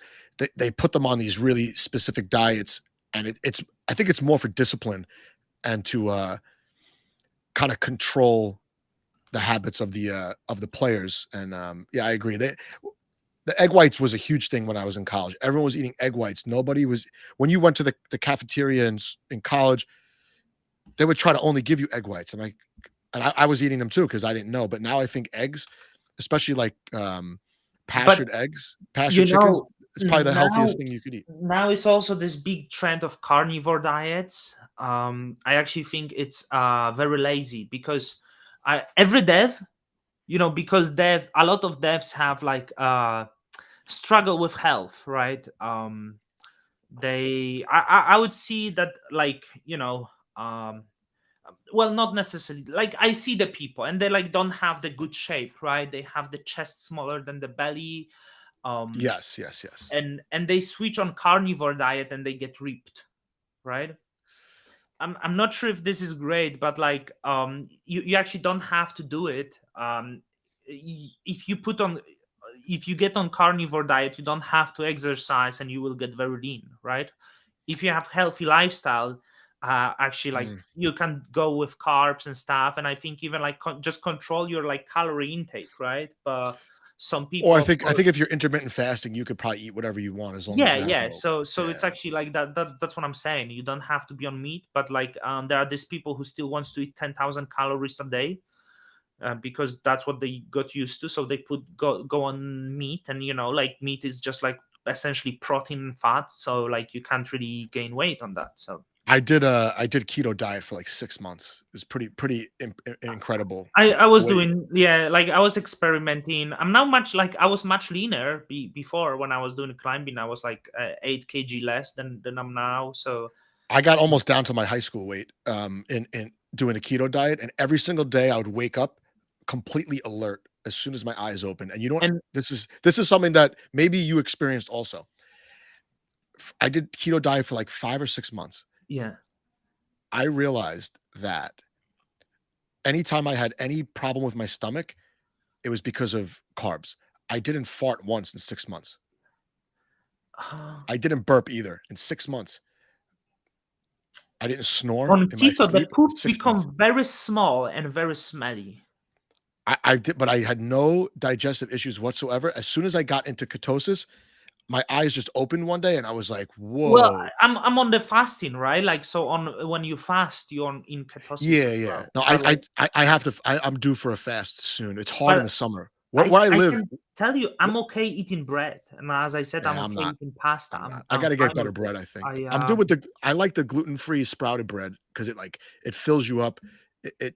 They put them on these really specific diets, and it's I think it's more for discipline and to kind of control the habits of the players. And yeah, I agree. The egg whites was a huge thing when I was in college. Everyone was eating egg whites. Nobody was when you went to the cafeteria in college, they would try to only give you egg whites. I was eating them too because I didn't know. But now I think eggs, especially like but pastured eggs, pastured you chickens, know, it's probably the now healthiest thing you could eat. now it's also this big trend of carnivore diets. I actually think it's very lazy because every dev, because a lot of devs have like struggle with health, right? I would see that, like, well, not necessarily, like, I see the people and they like don't have the good shape, right? They have the chest smaller than the belly, um Yes, yes, yes. and they switch on carnivore diet and they get ripped, right? I'm not sure if this is great, but like, you actually don't have to do it. If you put on, if you get on carnivore diet, you don't have to exercise and you will get very lean, right? If you have healthy lifestyle, actually, like, Mm. you can go with carbs and stuff, and I think even like just control your like calorie intake, right? But some Or people, of I course, think if you're intermittent fasting, you could probably eat whatever you want as long as yeah, you have yeah. no. So it's Yeah, actually like that's what I'm saying. You don't have to be on meat, but like, there are these people who still wants to eat 10,000 calories a day, because that's what they got used to. So they go on meat, and like, meat is just like essentially protein and fat. So like, you can't really gain weight on that. So I did keto diet for like 6 months. It was pretty incredible. I The was way doing, yeah, like, I was experimenting. I'm now much like, I was much leaner before. When I was doing climbing, I was like 8 kg less than I'm now. So I got almost down to my high school weight in doing a keto diet, and every single day I would wake up completely alert as soon as my eyes open. And you don't. and This is something that maybe you experienced also. I did keto diet for like 5 or 6 months. yeah. I realized that anytime I had any problem with my stomach, it was because of carbs. I didn't fart once in 6 months. I didn't burp either in 6 months. I didn't snore On in my keto, the sleep in poop 6 months. become very small and very smelly. I did, but I had no digestive issues whatsoever. As soon as I got into ketosis, my eyes just opened one day and I was like, Well, whoa. I'm on the fasting, right? Like, so on when you fast, you're in ketosis Yeah, as yeah. well. No, But like, I have to I'm due for a fast soon. It's hard in but the summer. I Where I I live, can tell you, I'm okay eating bread, and as I said, I'm yeah, okay eating pasta. I'm not. I I'm gotta get fine better with it. bread, I think. I I'm good with I like the gluten-free sprouted bread because it like it fills you up. It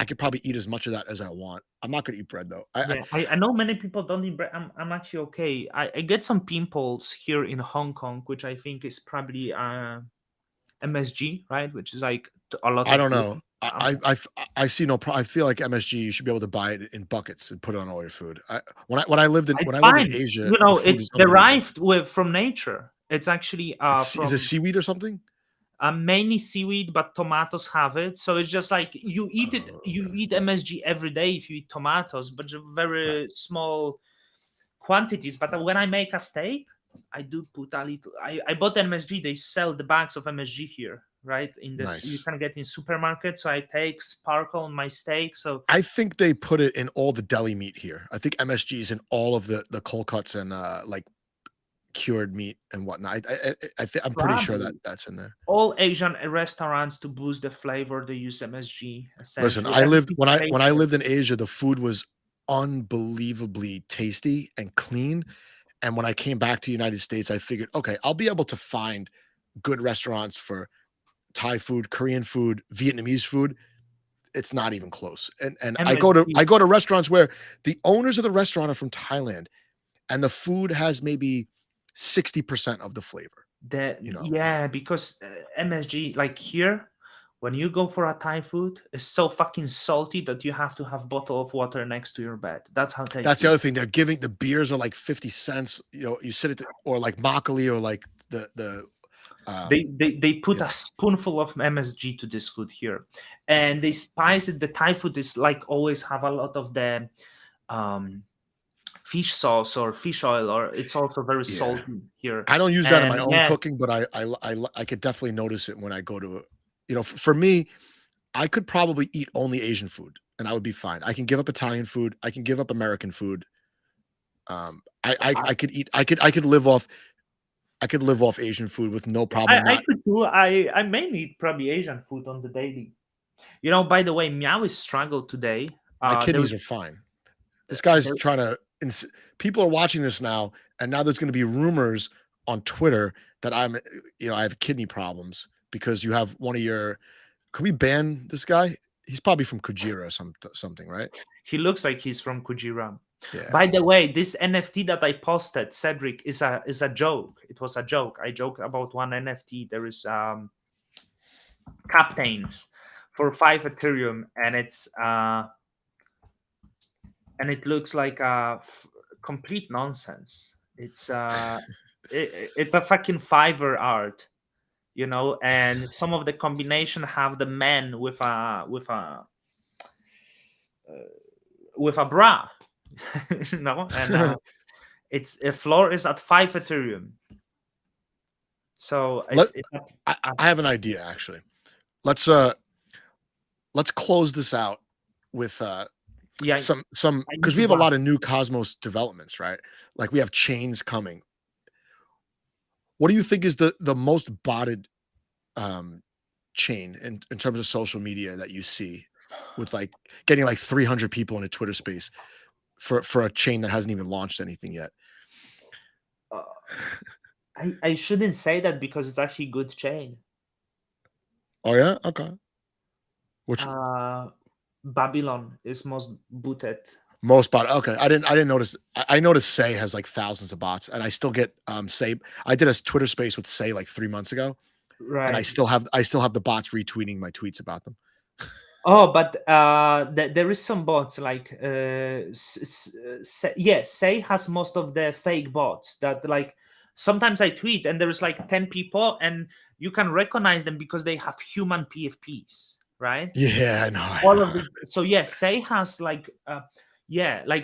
I could probably eat as much of that as I want. I'm not gonna eat bread though. Yeah, I know many people don't eat bread. I'm actually okay. I get some pimples here in Hong Kong, which I think is probably MSG, right? Which is like a lot I of don't know. gluten. Um, I see no I feel like MSG, you should be able to buy it in buckets and put it on all your food. When I lived in it's when I lived in fine. Asia, the food It's is unbelievable. derived with from nature. It's actually Is it from seaweed or something? mainly seaweed, but tomatoes have it. So it's just like, you eat it. Oh, You okay. eat MSG every day if you eat tomatoes, but Right. very small quantities. But when I make a steak, I do put a little. I bought MSG. They sell the bags of MSG here, right? In this, you Nice. can get in supermarket. So I take sparkle on my steak. So I think they put it in all the deli meat here. I think MSG is in all of the cold cuts and like cured meat and whatnot. I'm pretty sure that probably that's in there. all Asian restaurants, to boost the flavor, they use MSG. Listen, Essentially, everything when I tastes. lived in Asia, the food was unbelievably tasty and clean. And when I came back to United States, I figured, okay, I'll be able to find good restaurants for Thai food, Korean food, Vietnamese food. It's not even close. And MSG. I go to restaurants where the owners of the restaurant are from Thailand and the food has maybe 60% of the flavor. Yeah, because MSG, like here, when you go for a Thai food, it's so fucking salty that you have to have bottle of water next to your bed. That's how That's tasty. the other thing. They're giving the beers are like 50 cents. You sit at or like Makgeolli or like the They put yeah. a spoonful of MSG to this food here, and they spice it. The Thai food is like always have a lot of the um, fish sauce or fish oil, or it's also very Yeah. salty here. I don't use that in my And own yeah, cooking, but I could definitely notice it when I go to, for me, I could probably eat only Asian food and I would be fine. I can give up Italian food. I can give up American food. I could eat. I could live off. I could live off Asian food with no problem. I could do. I mainly eat probably Asian food on the daily. By the way, Meow is struggled today. My There kidneys was are fine. This guy's there, trying to. People are watching this now, and now there's going to be rumors on Twitter that I have kidney problems because you have one of your. Can we ban this guy? He's probably from Kujira or something, right? he looks like he's from Kujira. Yeah. By the way, this NFT that I posted, Cedric, is a joke. It was a joke. I joked about one NFT. There is captains for 5 Ethereum, and it looks like complete nonsense. It's it's a fucking Fiverr art, and some of the combination have the men with a bra, and it's a floor is at 5 Ethereum. So I have an idea actually. Let's close this out with some because we have a lot of new Cosmos developments, right? Like we have chains coming. What do you think is the most botted chain in terms of social media that you see, with like getting like 300 people in a Twitter space for a chain that hasn't even launched anything yet? I shouldn't say that because it's actually good chain. Oh yeah, okay. Which Babylon is most booted. Most bot. Okay, I didn't notice. I noticed Say has like thousands of bots, and I still get Say. I did a Twitter space with Say like 3 months ago, right? And I still have the bots retweeting my tweets about them. Oh, but there is some bots like Say has most of the fake bots that like sometimes I tweet and there is like 10 people and you can recognize them because they have human PFPs, right? Yeah, I know. All of the so Say has like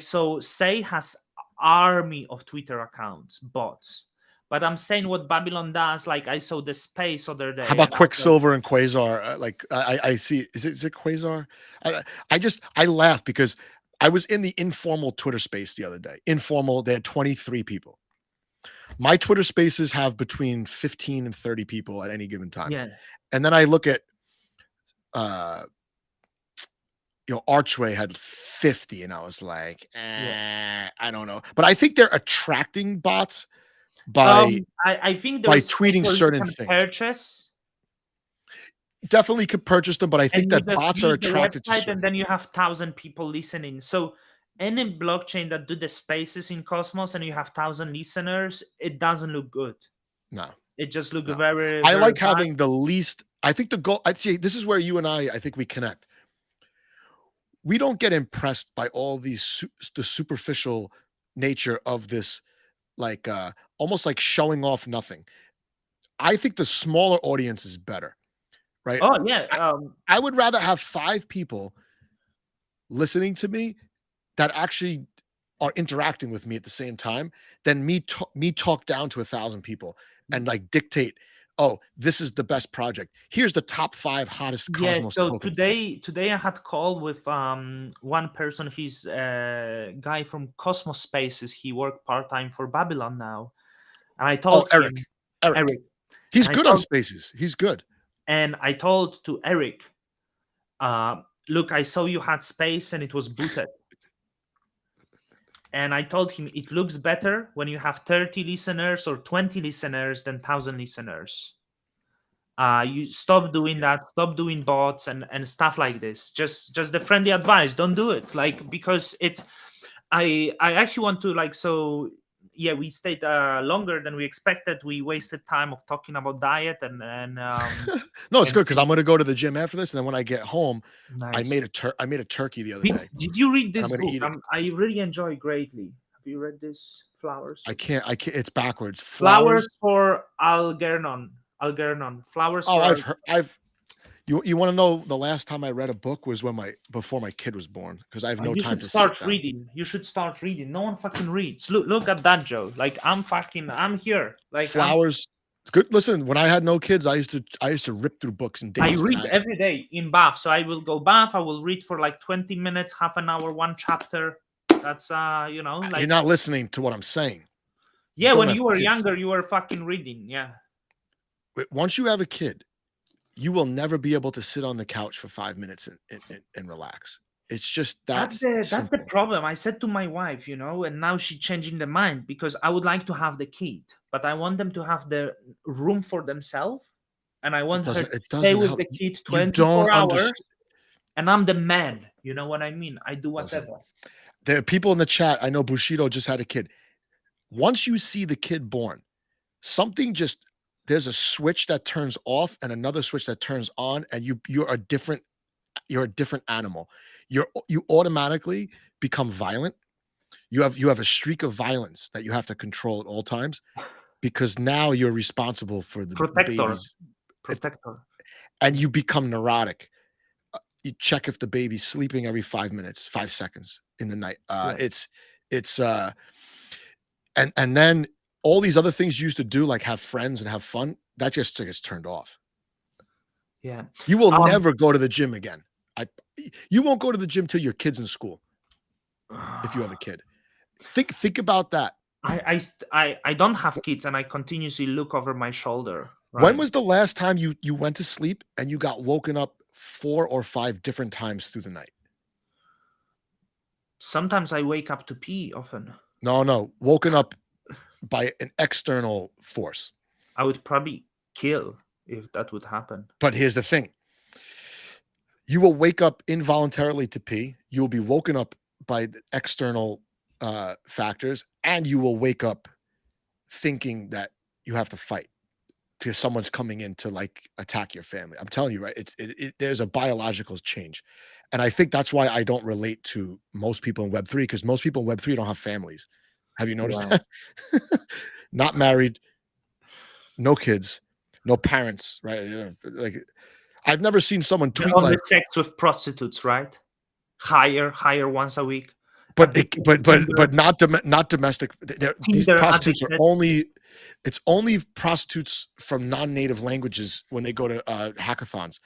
so Say has army of Twitter accounts, bots. But I'm saying what Babylon does, like I saw the space other day. How about Quicksilver and Quasar? Like I see, is it Quasar? I laugh because I was in the informal Twitter space the other day. Informal, they had 23 people. My Twitter spaces have between 15 and 30 people at any given time. Yeah. And then I look at Archway had 50, and I was like, I don't know. But I think they're attracting bots by I think by tweeting certain things. Purchase. Definitely could purchase them, but I think that bots are attracted to. And then you have 1,000 people listening. So any blockchain that do the spaces in Cosmos and you have 1,000 listeners, it doesn't look good. No, it just looks very. I like having the least. I think the goal. I'd say this is where you and I think we connect. We don't get impressed by all the superficial nature of this, like almost like showing off nothing. I think the smaller audience is better, right? Oh yeah. I would rather have 5 people listening to me that actually are interacting with me at the same time than me talk down to 1,000 people and like dictate, oh, this is the best project. Here's the top 5 hottest Cosmos tokens. Today I had call with one person. He's a guy from Cosmos Spaces. He worked part-time for Babylon now. And I told Eric. He's good on Spaces. He's good. And I told to Eric, look, I saw you had space and it was booted. And I told him it looks better when you have 30 listeners or 20 listeners than 1,000 listeners. You stop doing that. Stop doing bots and stuff like this. Just the friendly advice. Don't do it. Like, because it's. I actually want to like, so yeah, we stayed longer than we expected. We wasted time of talking about diet and No, it's and good because I'm gonna go to the gym after this, and then when I get home, nice. I made a turkey the other Did, day, did you read and I'm this gonna book? eat it. I really enjoy greatly. Have you read this? Flowers. I can't. It's backwards. Flowers Flowers. for Algernon. Algernon. Flowers Oh, for I've heard. You want to know the last time I read a book was before my kid was born because I have no You time should to sit start down. reading. You should start reading. No one fucking reads. Look at that, Joe. Like I'm here. Like Flowers. Good. Listen, when I had no kids, I used to rip through books in I days. read every day in bath. So I will go bath. I will read for like 20 minutes, half an hour, one chapter. That's you're like not listening to what I'm saying. yeah. Don't When have you were kids. younger, you were fucking reading. Yeah. Once you have a kid, you will never be able to sit on the couch for 5 minutes and relax. It's just That's that's the problem. I said to my wife, and now she's changing the mind because I would like to have the kid, but I want them to have the room for themselves, and I want her to it stay doesn't with help. the kid You don't 24 hours, understand. and I'm the man. You know what I mean? I do Listen, whatever. there are people in the chat. I know Bushido just had a kid. Once you see the kid born, there's a switch that turns off and another switch that turns on, and you're a different animal. You automatically become violent. You have a streak of violence that you have to control at all times because now you're responsible for the baby's Protector. and you become neurotic. You check if the baby's sleeping every 5 minutes, 5 seconds in the night. Yeah. It's and then all these other things you used to do, like have friends and have fun, that just gets turned off. Yeah. You will never go to the gym again. You won't go to the gym till your kid's in school. If you have a kid, think about that. I don't have kids, and I continuously look over my shoulder. Right? When was the last time you went to sleep and you got woken up 4 or 5 different times through the night? Sometimes I wake up to pee often. No, woken up by an external force. I would probably kill if that would happen. But here's the thing. You will wake up involuntarily to pee. You will be woken up by external factors, and you will wake up thinking that you have to fight because someone's coming in to like attack your family. I'm telling you, right? There's a biological change. And I think that's why I don't relate to most people in Web3 because most people in Web3 don't have families. Have you noticed that? Not married, no kids, no parents, right? Like I've never seen someone tweet only like sex with prostitutes, right? Hire once a week. But not domestic. These prostitutes are it's only prostitutes from non-native languages when they go to hackathons.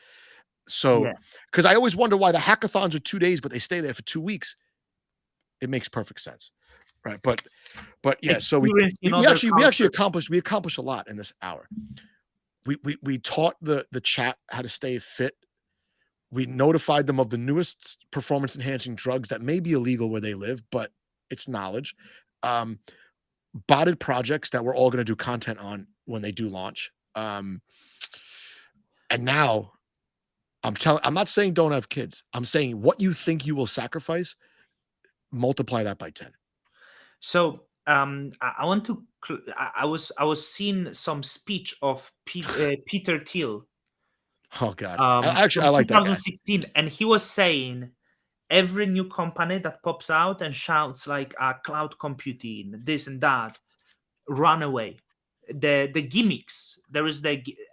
So, because I always wonder why the hackathons are 2 days, but they stay there for 2 weeks. It makes perfect sense, right? But yeah. So we actually accomplished a lot in this hour. We taught the chat how to stay fit. We notified them of the newest performance-enhancing drugs that may be illegal where they live, but it's knowledge. Botted projects that we're all going to do content on when they do launch. And now I'm not saying don't have kids. I'm saying what you think you will sacrifice, multiply that by 10. So I want to. I was seeing some speech of Peter Thiel. Oh God! I like that. 2016, and he was saying every new company that pops out and shouts like cloud computing, this and that, run away. The gimmicks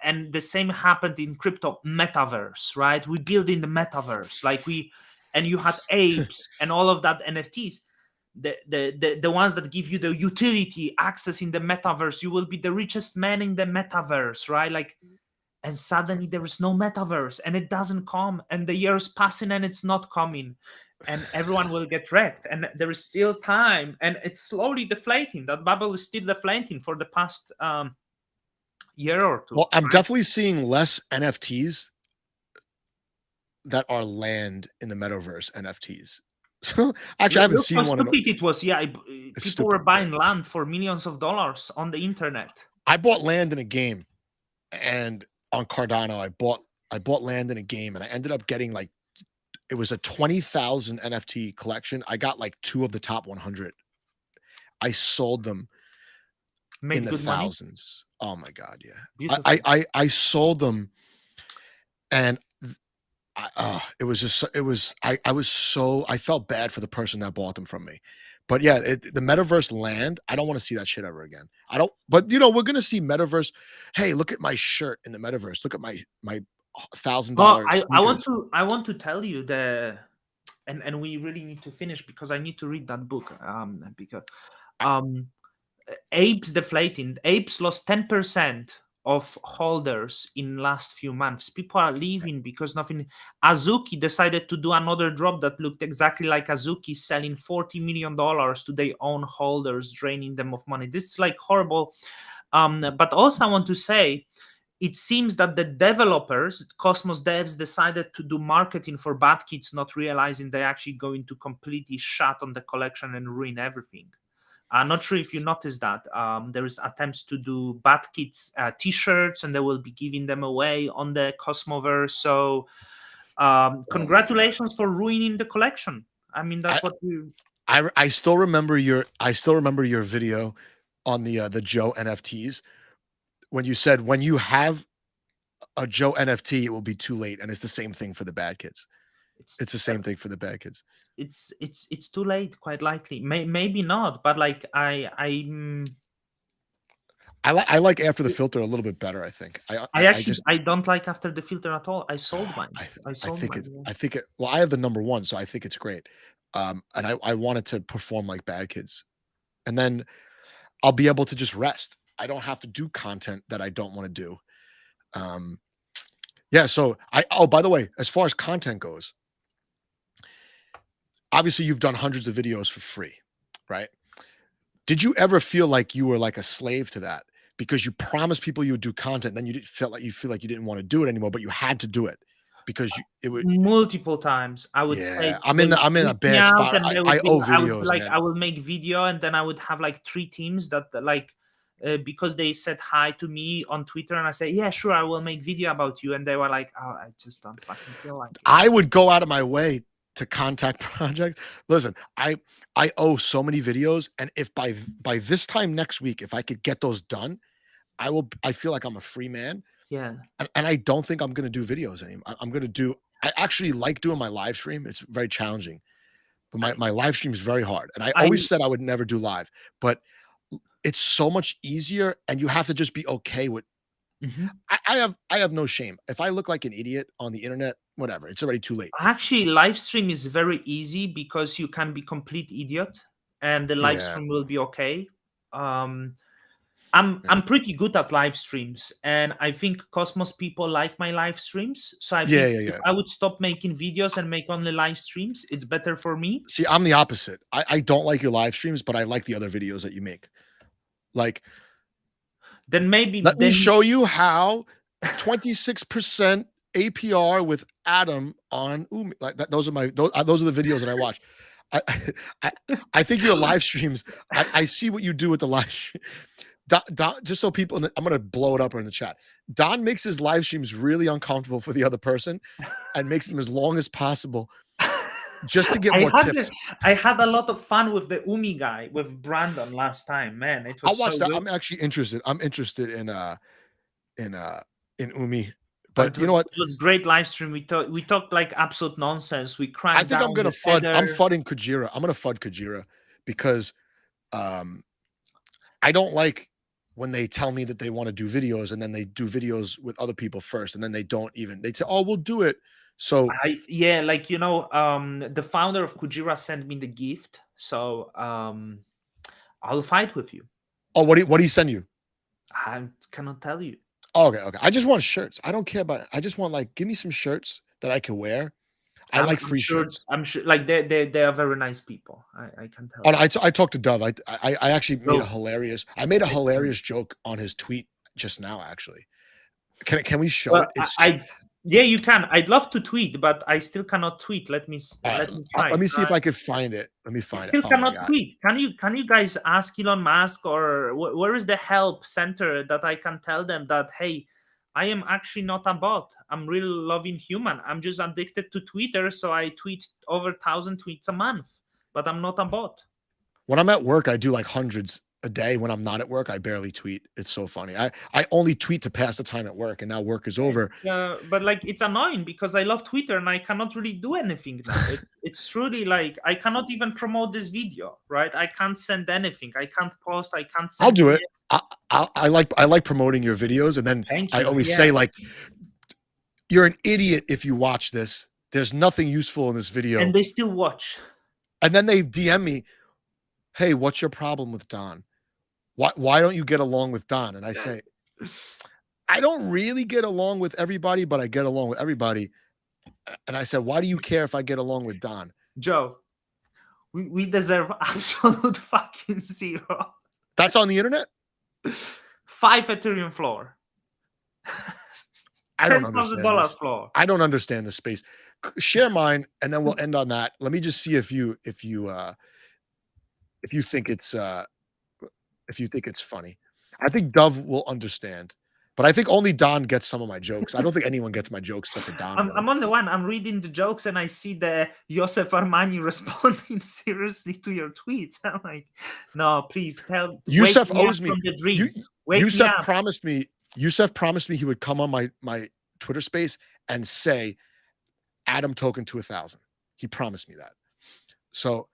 and the same happened in crypto metaverse, right? We build in the metaverse, and you had apes and all of that NFTs. The ones that give you the utility access in the metaverse, you will be the richest man in the metaverse, right? Like. And suddenly there is no metaverse and it doesn't come, and the years passing and it's not coming, and everyone will get wrecked, and there is still time, and it's slowly deflating. That bubble is still deflating for the past year or two. Well, I'm definitely seeing less NFTs that are land in the metaverse NFTs. So actually, I haven't seen one. Stupid it was. People were buying land for millions of dollars on the internet. I bought land in a game, and on Cardano, I bought land in a game, and I ended up getting it was a 20,000 NFT collection. I got 2 of the top 100. I sold them Make in the good money. thousands. Oh my god, yeah. Beautiful. I sold them, and it was just it was I was so I felt bad for the person that bought them from me. But yeah, the metaverse land, I don't want to see that shit ever again. I don't. But we're gonna see metaverse. Hey, look at my shirt in the metaverse. Look at my thousand Well, dollar I want sneakers. to I want to tell you the and we really need to finish because I need to read that book. Because I, um apes deflating. Apes lost 10% of holders in last few months. People are leaving because nothing. Azuki decided to do another drop that looked exactly like Azuki, selling $40 million to their own holders, draining them of money. This is like horrible. But also I want to say it seems that the developers, Cosmos devs, decided to do marketing for bad kids, not realizing they're actually going to completely shut on the collection and ruin everything. I'm not sure if you noticed that. There is attempts to do bad kids t-shirts, and they will be giving them away on the Cosmoverse. So, oh my god. congratulations for ruining the collection. I mean, I, that's what you. I still remember your video on the Joe NFTs when you said when you have a Joe NFT, it will be too late, and it's the same thing for the bad kids. It's It's the same thing for the bad kids. it's too late, quite likely. Maybe not, but like I like after the filter a little bit better. I think. I just I don't like After the Filter at all. I sold mine. I I I sold think mine. it's Yeah. I think it. Well, I have the number one, so I think it's great. And I wanted to perform like bad kids, and then I'll be able to just rest. I don't have to do content that I don't want to do. Um, yeah. So oh, by the way, as far as content goes, obviously you've done hundreds of videos for free, right? Did you ever feel like you were like a slave to that because you promised people you would do content, then you didn't feel like you didn't want to do it anymore, but you had to do it because it would. Multiple times I would say Yeah, I'm they in would I'm in a reach me bad out, spot. and they I would be owe I would be videos, like, man. I will make video, and then I would have like three teams that like because they said hi to me on Twitter, and I say, yeah, sure, I will make video about you, and they were like, oh, I just don't fucking feel like it. I would go out of my way to contact projects. Listen, I owe so many videos, and if by this time next week, if I could get those done, I feel like I'm a free man, Yeah. and I don't think I'm gonna do videos anymore. I'm gonna do. I actually like doing my live stream. It's very challenging, but I my live stream is very hard. And I I always said I would never do live, but it's so much easier, and you have to just be okay with. Mhm. I have no shame. If I look like an idiot on the internet, whatever. It's already too late. Actually, live stream is very easy because you can be complete idiot, and the live Yeah. stream will be okay. Um, Yeah. I'm pretty good at live streams, and I think Cosmos people like my live streams. So I Yeah, think yeah, if yeah. I would stop making videos and make only live streams, it's better for me. See, I'm the opposite. I don't like your live streams, but I like the other videos that you make. Like, Then maybe let me then show you how 26% APR with Adam on Umi. Like that, those are the videos that I watch. I I, I think your live streams. I see what you do with the live stream. Don, just so people, I'm gonna blow it up in the chat. Don makes his live streams really uncomfortable for the other person, and makes them as long as possible, just to get I more had tips. I had a lot of fun with the Umi guy with Brandon last time. Man, it I'll was so watch that. good. I'm actually interested. I'm interested in in Umi. But It you know was what? it was great live stream. We talked like absolute nonsense. We I cracked think I'm down gonna the fud. I'm tether. fudding Kujira. I'm gonna fud Kujira because um I don't like when they tell me that they want to do videos and then they do videos with other people first and then they don't even they say, oh, we'll do it. So Yeah, like the founder of Kujira sent me the gift, so I'll fight with you. oh, what do you send you? I cannot tell you. Oh, okay. I just want shirts. I don't care about it. I just want like give me some shirts that I can wear. I I'm, like I'm free sure. shirts. I'm sure. Like they are very nice people. I can tell Oh, you. no, I talked to Dove. I actually made a No, hilarious. I made a excellent. hilarious joke on his tweet just now. Actually, can we show Well, it? It's yeah, you can. I'd love to tweet, but I still cannot tweet. uh, Let me try. let me see if I could find it. Let me find it. Still Oh my cannot god. tweet. Can you guys ask Elon Musk, or where is the help center that I can tell them that, hey, I am actually not a bot. I'm real loving human. I'm just addicted to Twitter, so I tweet over 1,000 tweets a month, but I'm not a bot. When I'm at work, I do like hundreds a day when I'm not at work. I barely tweet. It's so funny. I only tweet to pass the time at work, and now work is over. But like it's annoying because I love Twitter and I cannot really do anything now. It's truly like I cannot even promote this video, right? I can't send anything. I can't post. I can't send. I'll do it. I like promoting your videos, and then Thank I you. always Yeah. say like, you're an idiot if you watch this. There's nothing useful in this video. And they still watch. And then they DM me, hey, what's your problem with Don? Why don't you get along with Don? And I say, I don't really get along with everybody, but I get along with everybody. And I said, why do you care if I get along with Don? Joe, we deserve absolute fucking zero. That's on the internet? 5 Ethereum floor. I don't understand $10,000 this. floor. I don't understand the space. Share mine, and then we'll end on that. Let me just see if you think it's funny. I think Dove will understand, but I think only Don gets some of my jokes. I don't think anyone gets my jokes except for Don. I'm on the one. I'm reading the jokes and I see the Joseph Armani responding seriously to your tweets. I'm like, no, please tell. Yusef owes me. Yusef promised me. Yusef promised me he would come on my Twitter space and say Atom token to 1,000. He promised me that. So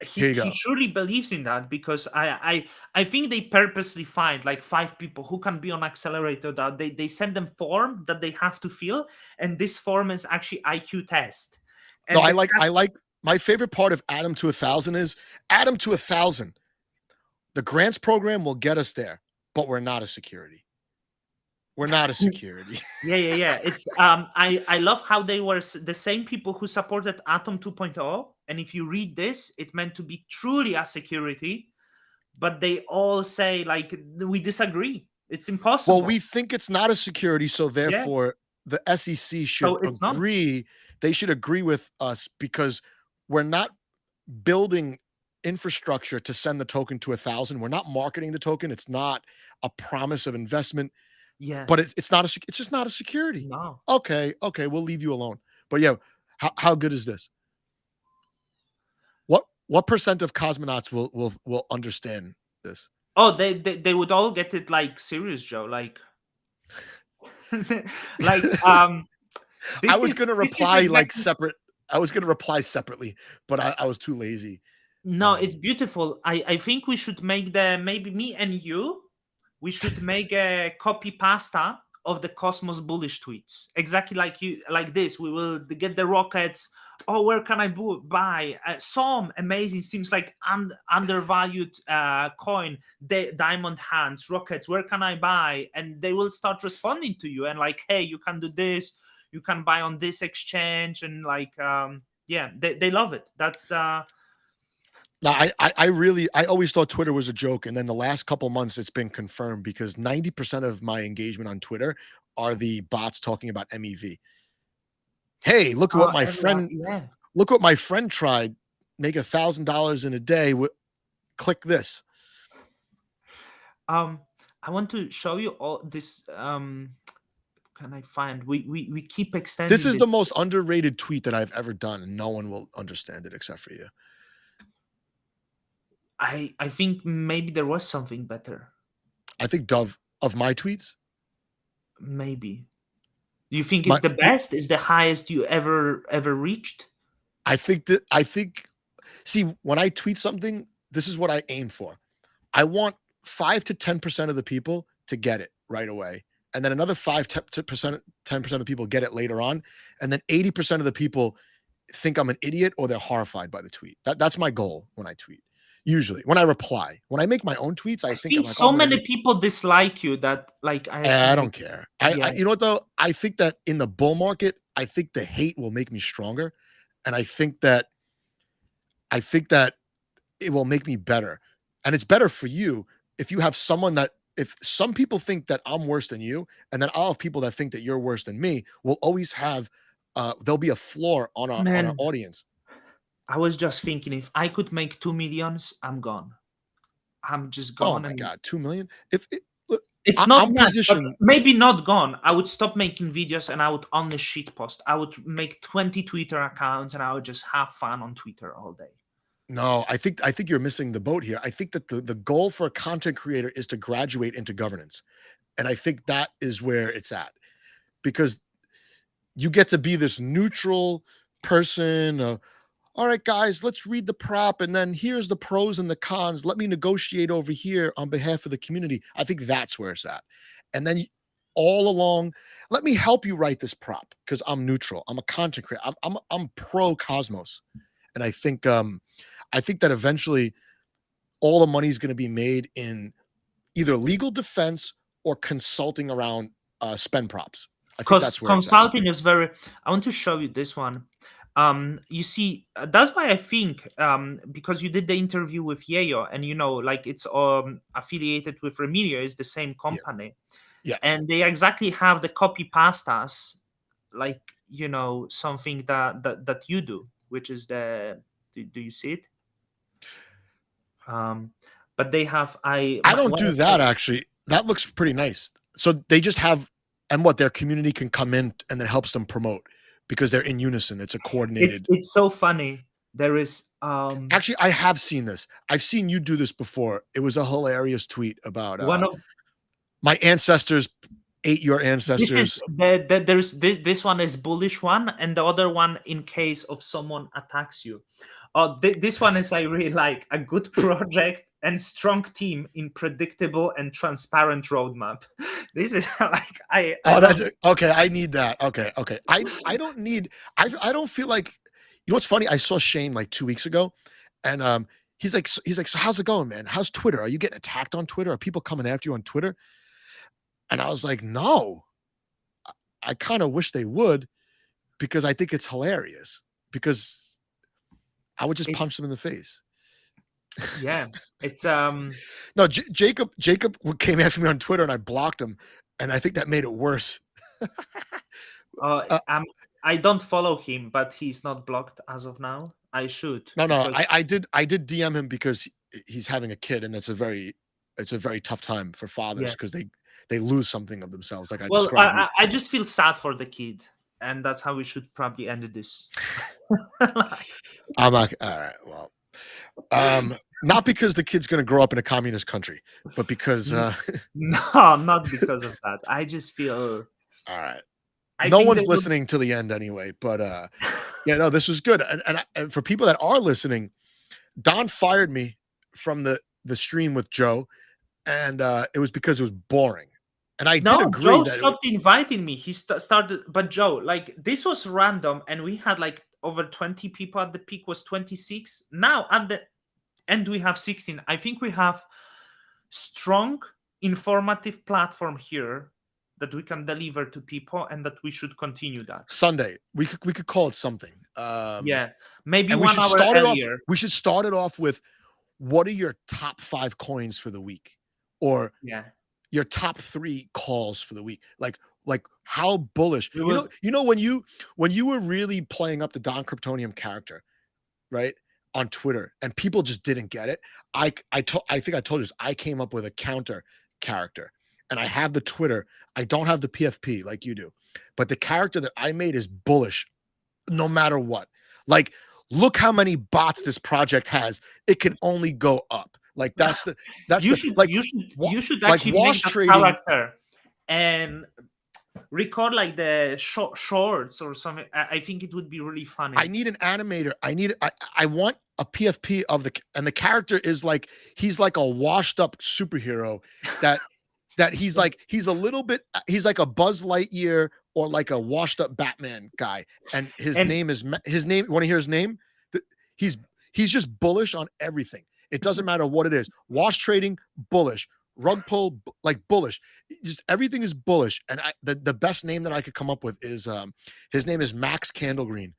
here you go. He truly believes in that because I think they purposely find like 5 people who can be on Accelerator that they send them form that they have to fill, and this form is actually IQ test. And no, I like my favorite part of Atom to 1,000 is Atom to 1,000. The grants program will get us there, but we're not a security. We're not a security. Yeah. It's I love how they were the same people who supported Atom 2.0, and if you read this, it meant to be truly a security, but they all say like we disagree. It's impossible. Well, we think it's not a security, so therefore the SEC should agree. They should agree with us because we're not building infrastructure to send the token to 1,000. We're not marketing the token. It's not a promise of investment. Yeah, but it's not it's just not a security. No. Okay, we'll leave you alone. But yeah, how good is this? What percent of cosmonauts will understand this? Oh, they would all get it like serious, Joe. Like, I was gonna reply like separate. I was gonna reply separately, but I was too lazy. No, it's beautiful. I think we should make maybe me and you. We should make a copy pasta of the Cosmos bullish tweets, exactly like this. We will get the rockets. Oh, where can I buy some amazing? Seems like undervalued coin. The diamond hands rockets. Where can I buy? And they will start responding to you and like, hey, you can do this. You can buy on this exchange and like, yeah, they love it. That's. Now, I always thought Twitter was a joke, and then the last couple months it's been confirmed because 90% of my engagement on Twitter are the bots talking about MEV. Hey, look what my friend tried. Make $1,000 in a day. Click this. I want to show you all this. Can I find? We keep extending. This is the most underrated tweet that I've ever done, and no one will understand it except for you. I think maybe there was something better. I think Dove of my tweets. Maybe. Do you think it's the best? Is the highest you ever reached? I think see, when I tweet something, this is what I aim for. I want 5 to 10% of the people to get it right away. And then another 10% of people get it later on. And then 80% of the people think I'm an idiot or they're horrified by the tweet. That's my goal when I tweet. Usually when I reply, when I make my own tweets, I think like, so many people dislike you that like I don't care. I you know what though? I think that in the bull market, I think the hate will make me stronger. And I think that it will make me better. And it's better for you if you have someone that if some people think that I'm worse than you, and then I'll have people that think that you're worse than me, we'll always have there'll be a floor on our audience. I was just thinking, if I could make 2 million, I'm gone. I'm just gone. Oh my God, 2 million? It's not maybe not gone. I would stop making videos and I would only shit post. I would make 20 Twitter accounts and I would just have fun on Twitter all day. No, I think you're missing the boat here. I think that the goal for a content creator is to graduate into governance. And I think that is where it's at. Because you get to be this neutral person. All right, guys, let's read the prop, and then here's the pros and the cons. Let me negotiate over here on behalf of the community. I think that's where it's at. And then all along, let me help you write this prop because I'm neutral. I'm a content creator. I'm pro Cosmos, and I think that eventually all the money is going to be made in either legal defense or consulting around spend props. I think Because that's where it's at. consulting is very. I want to show you this one. You see, that's why I think because you did the interview with Yayo, and like it's affiliated with Remilio, is the same company. Yeah. And they exactly have the copy pastas, like something that you do, which is do you see it? But they have I don't do that actually. That looks pretty nice. So they just have, and what, their community can come in and it helps them promote because they're in unison. It's a coordinated. It's so funny. There is actually, I have seen this. I've seen you do this before. It was a hilarious tweet about one of my ancestors ate your ancestors. this is there's this one is bullish one, and the other one in case of someone attacks you. This one is I really like a good project and strong team in predictable and transparent roadmap. This is like that's okay. I need that. Okay. I don't need. I don't feel like. You know what's funny? I saw Shane like 2 weeks ago, and he's like, so how's it going, man? How's Twitter? Are you getting attacked on Twitter? Are people coming after you on Twitter? And I was like, no. I kind of wish they would, because I think it's hilarious. Because I would just punch them in the face. Yeah, it's no. Jacob came after me on Twitter, and I blocked him, and I think that made it worse. I don't follow him, but he's not blocked as of now. I should. No, I did DM him because he's having a kid, and it's a very tough time for fathers because they lose something of themselves. Like I just feel sad for the kid, and that's how we should probably end this. I'm not all right. Well, not because the kid's going to grow up in a communist country, but because no, not because of that. I just feel all right. No one's listening to the end anyway, but yeah, no, this was good. And for people that are listening, Don fired me from the stream with Joe, and it was because it was boring. And I did agree. Joe stopped inviting me. He started, but Joe, like this was random, and we had like over 20 people at the peak. Was 26. Now at the end we have 16. I think we have strong, informative platform here that we can deliver to people, and that we should continue that. Sunday, we could call it something. Yeah, maybe 1 hour earlier. We should start it off with, what are your top 5 coins for the week, or your top 3 calls for the week? Like how bullish. You know when you were really playing up the Don Kryptonium character, right, on Twitter, and people just didn't get it. I think I told you this. I came up with a counter character. And I have the Twitter. I don't have the PFP like you do. But the character that I made is bullish no matter what. Like, look how many bots this project has. It can only go up. Like, you should actually make a character and record like the shorts or something. I think it would be really funny. I need an animator. I want a PFP of the character is like, he's like a washed up superhero that he's like a little bit, he's like a Buzz Lightyear or like a washed up Batman guy, and his name. Want to hear his name? He's just bullish on everything. It doesn't matter what it is. Wash trading, bullish. Rug pull, like bullish. Just everything is bullish. And the best name that I could come up with is his name is Max Candlegreen,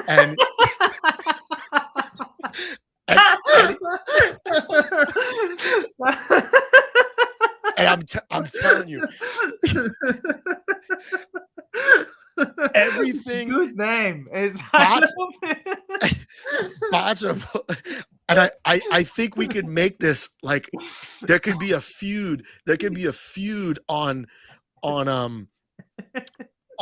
and. And I'm telling you, everything. Good name is bots are, and I think we could make this like there could be a feud. There could be a feud on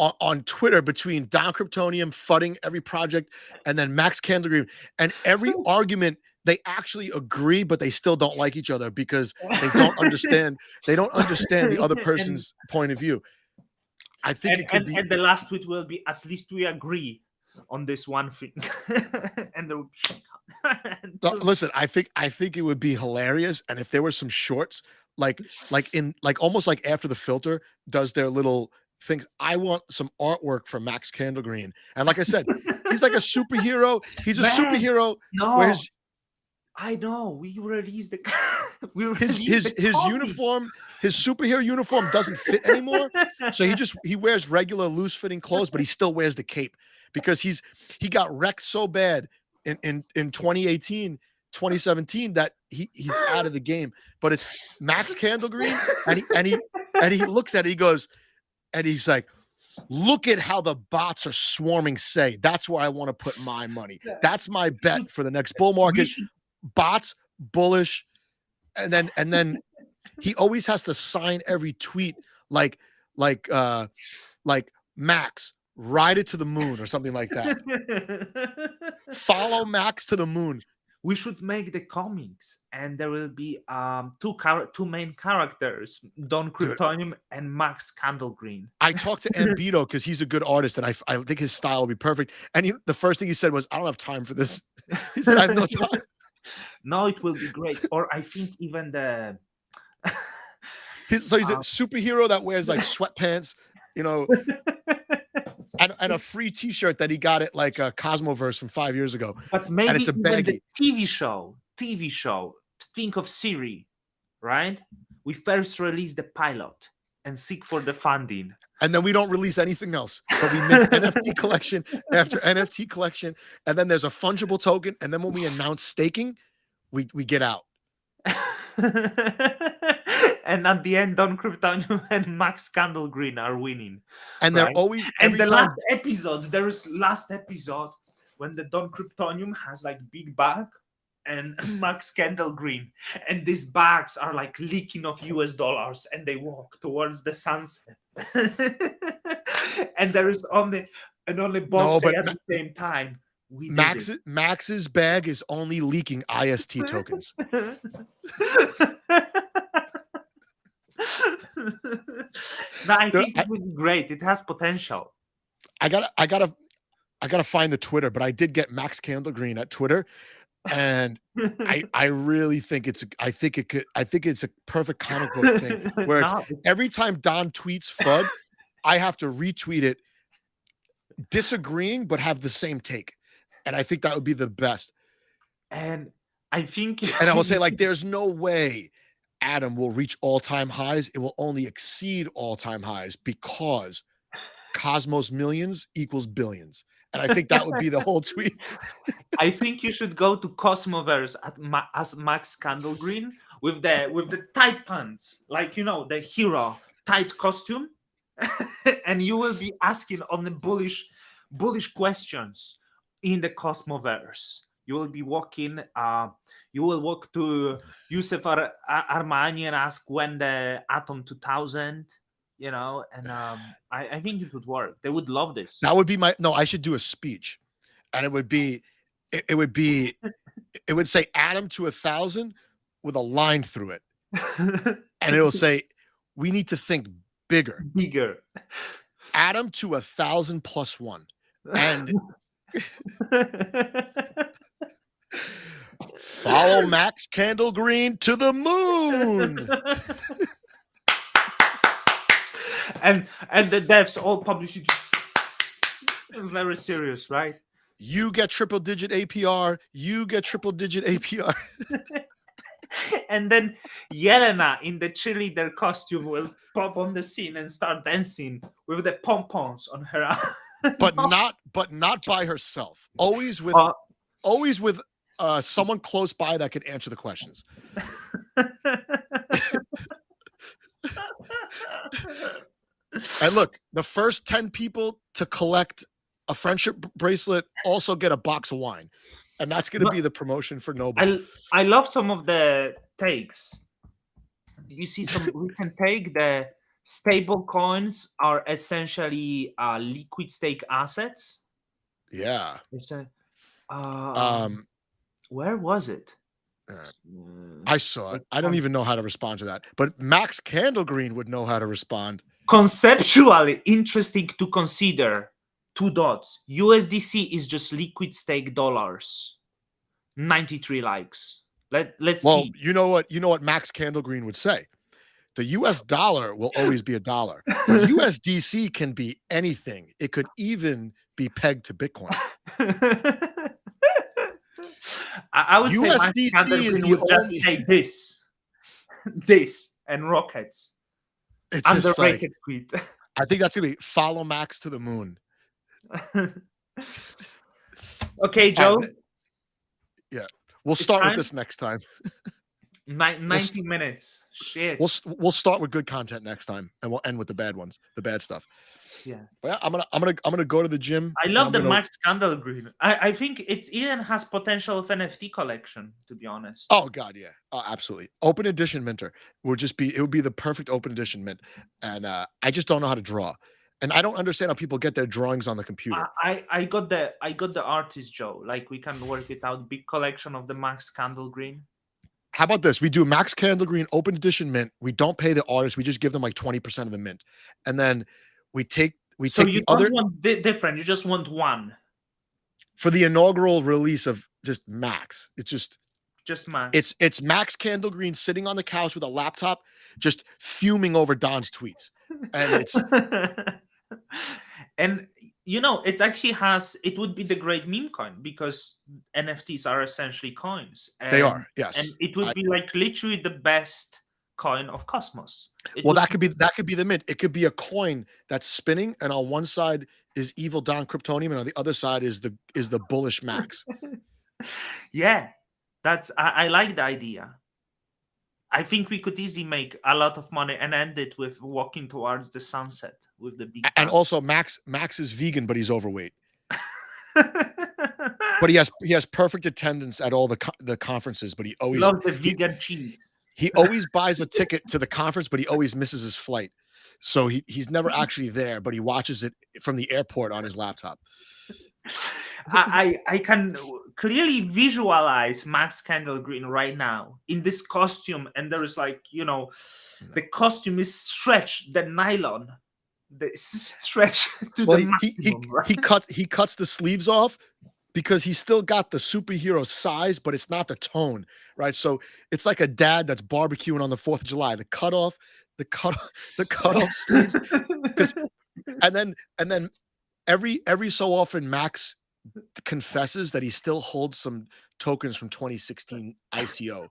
on Twitter between Don Kryptonium fudding every project and then Max Candlegreen, and every argument they actually agree, but they still don't like each other because they don't understand the other and person's point of view. I think it could be. and the last tweet will be, at least we agree on this one thing. And they'll No, listen, I think it would be hilarious, and if there were some shorts, like almost like after the filter does their little things. I want some artwork from Max Candlegreen, and like I said, he's like a superhero. He's a Man, superhero. no, Where I know we released the his uniform, his superhero uniform doesn't fit anymore. So he wears regular loose fitting clothes, but he still wears the cape because he got wrecked so bad in 2018, 2017 that he's out of the game. But it's Max Candlegreen, and he looks at it, he goes, and he's like, look at how the bots are swarming. Say, that's where I want to put my money. That's my bet for the next bull market. Bots, bullish, and then he always has to sign every tweet like Max, ride it to the moon or something like that. Follow Max to the moon. We should make the comics, and there will be two main characters, Don Kryptonium and Max Candlegreen. I talked to Ambito because he's a good artist, and I think his style will be perfect. And the first thing he said was, "I don't have time for this." He said, "I have no time." No, it will be great. Or I think even the he's a superhero that wears like sweatpants, and a free T-shirt that he got at like a Cosmoverse from 5 years ago. But maybe and it's a baggy TV show. Think of Siri, right? We first release the pilot and seek for the funding, and then we don't release anything else. But we make NFT collection after NFT collection, and then there's a fungible token, and then when we announce staking, we get out. And at the end, Don Kryptonium and Max Candlegreen are winning. And they're always last episode when the Don Kryptonium has like big bag and Max Candlegreen, and these bags are like leaking of US dollars, and they walk towards the sunset. And there is only both at the same time. Max's bag is only leaking IST tokens. No, I think it would be great. It has potential. I gotta find the Twitter, but I did get Max Candlegreen at Twitter, and I really think it's a perfect comic book thing where every time Don tweets FUD, I have to retweet it, disagreeing but have the same take, and I think that would be the best. And I think, and I will say, like, there's no way Adam will reach all-time highs. It will only exceed all-time highs because Cosmos millions equals billions. And I think that would be the whole tweet. I think you should go to Cosmoverse as Max Candlegreen with the tight pants, like, the hero tight costume, and you will be asking on the bullish questions in the Cosmoverse. You will be walking. You will walk to Yusuf Armani and ask when the Atom 2000. And I think it would work. They would love this. That would be I should do a speech, and it would say Atom to 1,000 with a line through it, and it will say, we need to think bigger. Atom to 1,000 plus 1, and follow Max Candlegreen to the moon. And the devs all publicity very serious, right? You get triple digit APR. And then Yelena in the cheerleader costume will pop on the scene and start dancing with the pom-poms on her arm. but not by herself. Always with someone close by that can answer the questions. And look, the first 10 people to collect a friendship bracelet also get a box of wine. And that's going to be the promotion for Noble. I love some of the takes. Did you see some recent take? stable coins are essentially liquid stake assets. Yeah. It's a, uh, Um, where was it? I saw it. I don't even know how to respond to that. But Max Candlegreen would know how to respond. Conceptually interesting to consider. Two dots. USDC is just liquid stake dollars. 93 likes. Let's Well, see. you know what Max Candlegreen would say. The US dollar will always be a dollar, but USDC can be anything. It could even be pegged to Bitcoin. I would say Max USDC is Candlegreen the would just only. say this, and rockets. It's just like, Underrated tweet. I think that's gonna be follow Max to the moon. Okay, Joe. Yeah, we'll start with this next time. 90 minutes. Shit. We'll start with good content next time, and we'll end with the bad ones, the bad stuff. Yeah. But I'm gonna go to the gym. I love the Max Candlegreen. I think it even has potential of NFT collection, to be honest. Oh god, yeah. Oh, absolutely. Open edition minter would be the perfect open edition mint. And I just don't know how to draw. And I don't understand how people get their drawings on the computer. I got the artist, Joe. Like, we can work it out. Big collection of the Max Candlegreen. How about this? We do Max Candlegreen open edition mint. We don't pay the artist. We just give them like 20% of the mint. And then we take the other want different. You just want one for the inaugural release of just Max. It's just Max. It's Max Candlegreen sitting on the couch with a laptop, just fuming over Don's tweets. And it's and it would be the great meme coin, because NFTs are essentially coins. They are, yes. And it would be like literally the best coin of Cosmos. That could be the mint. It could be a coin that's spinning, and on one side is evil Don Kryptonium, and on the other side is the bullish Max. Yeah, I like the idea. I think we could easily make a lot of money and end it with walking towards the sunset with the big. And also, Max is vegan, but he's overweight. But he has perfect attendance at all the conferences. But he always loves the vegan cheese. He always buys a ticket to the conference, but he always misses his flight. So he's never actually there, but he watches it from the airport on his laptop. I can clearly visualize Max Candlegreen right now in this costume, and there is the costume is stretched, the nylon, the stretch to the maximum, right? he cuts the sleeves off because he's still got the superhero size, but it's not the tone, right? So it's like a dad that's barbecuing on the 4th of July. The cutoff sleeves, and then every so often Max confesses that he still holds some tokens from 2016 ICO.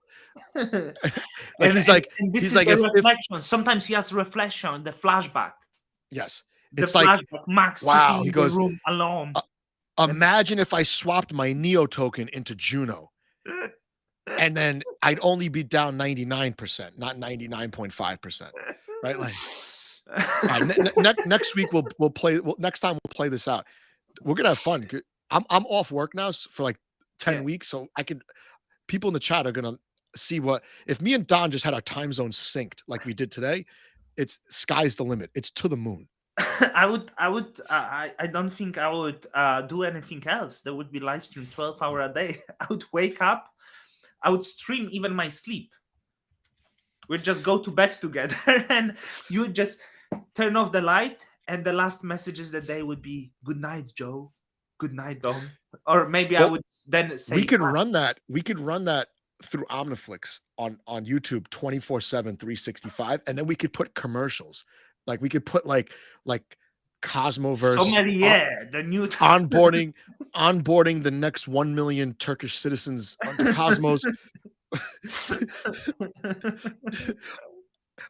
reflection. Sometimes he has reflection, the flashback. Yes, it's like Max. Wow, he goes room alone. Imagine if I swapped my Neo token into Juno, and then I'd only be down 99%, not 99.5%, right? Like, next week we'll play. Next time we'll play this out. We're gonna have fun. I'm off work now for like 10 weeks, so people in the chat are gonna see if me and Don just had our time zones synced like we did today. It's sky's the limit. It's to the moon. I don't think I would do anything else. There would be live stream 12 hours a day. I would wake up. I would stream even my sleep. We'd just go to bed together, and you would just turn off the light, and the last messages that day would be "Good night, Joe. Good night, Dom." Or maybe I would then say we could run that. We could run that through Omniflix on YouTube 24/7, 365, and then we could put commercials. Like we could put like Cosmoverse. The new onboarding the next 1 million Turkish citizens onto Cosmos.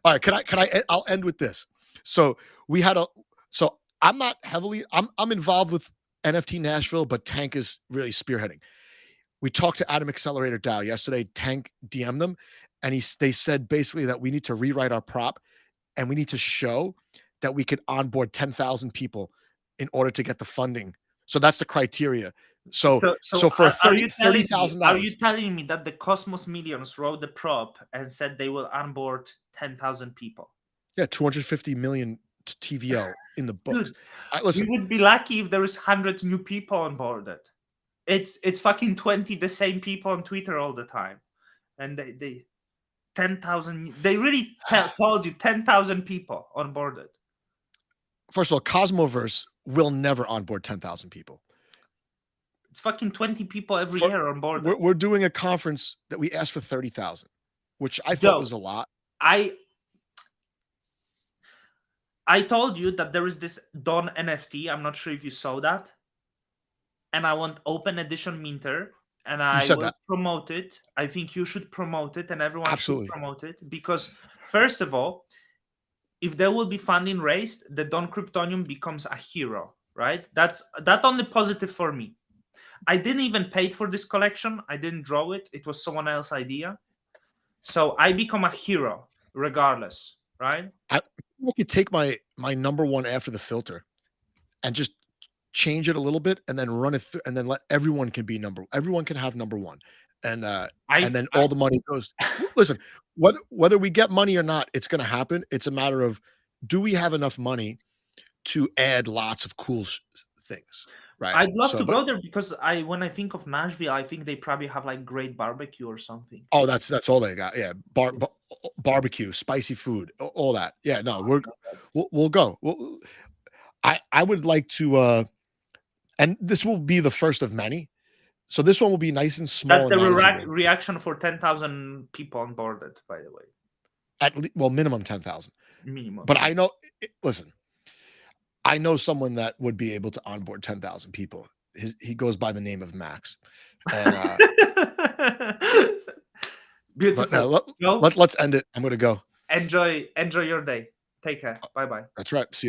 All right, I'll end with this. So I'm involved with NFT Nashville, but Tank is really spearheading. We talked to Atom Accelerator DAO yesterday. Tank DM'd them, and they said basically that we need to rewrite our prop, and we need to show that we could onboard 10,000 people in order to get the funding. So that's the criteria. So for $30,000, are you telling me that the Cosmos Millions wrote the prop and said they will onboard 10,000 people? Yeah, 250 million TVO in the books. Dude, we Listen, would be lucky if there is 100 new people on board it. It's fucking 20 the same people on Twitter all the time, and they 10,000. They really told you 10,000 people on board it. first of all, Cosmoverse will never onboard 10,000 people. It's fucking 20 people every year on board. We're doing a conference that we asked for 30,000, which I thought was a lot. I told you that there is this Dawn NFT. I'm not sure if you saw that. And I want open edition Minter, and I will promote it. I think you should promote it, and everyone should promote it, because first of all, if there will be funding raised, the Dawn Kryptonium becomes a hero, right? That's only positive for me. I didn't even pay for this collection. I didn't draw it. It was someone else's idea. So I become a hero regardless, right? I could take my number one after the filter and just change it a little bit and then run it through, and then let everyone can have number one. And then all the money goes. Listen, whether we get money or not, it's going to happen. It's a matter of, do we have enough money to add lots of cool things? Right. I'd love to go there, because when I think of Nashville, I think they probably have like great barbecue or something. Oh, that's all they got. Yeah, barbecue, spicy food, all that. Yeah, no, we'll go. I would like to, and this will be the first of many. So this one will be nice and small. That's the reaction for 10,000 people on board it, by the way. At least, well, minimum 10,000. Minimum. But I know. Listen, I know someone that would be able to onboard 10,000 people. He goes by the name of Max. And, beautiful. Let's end it. I'm going to go. Enjoy your day. Take care. Bye-bye. That's right. See you later.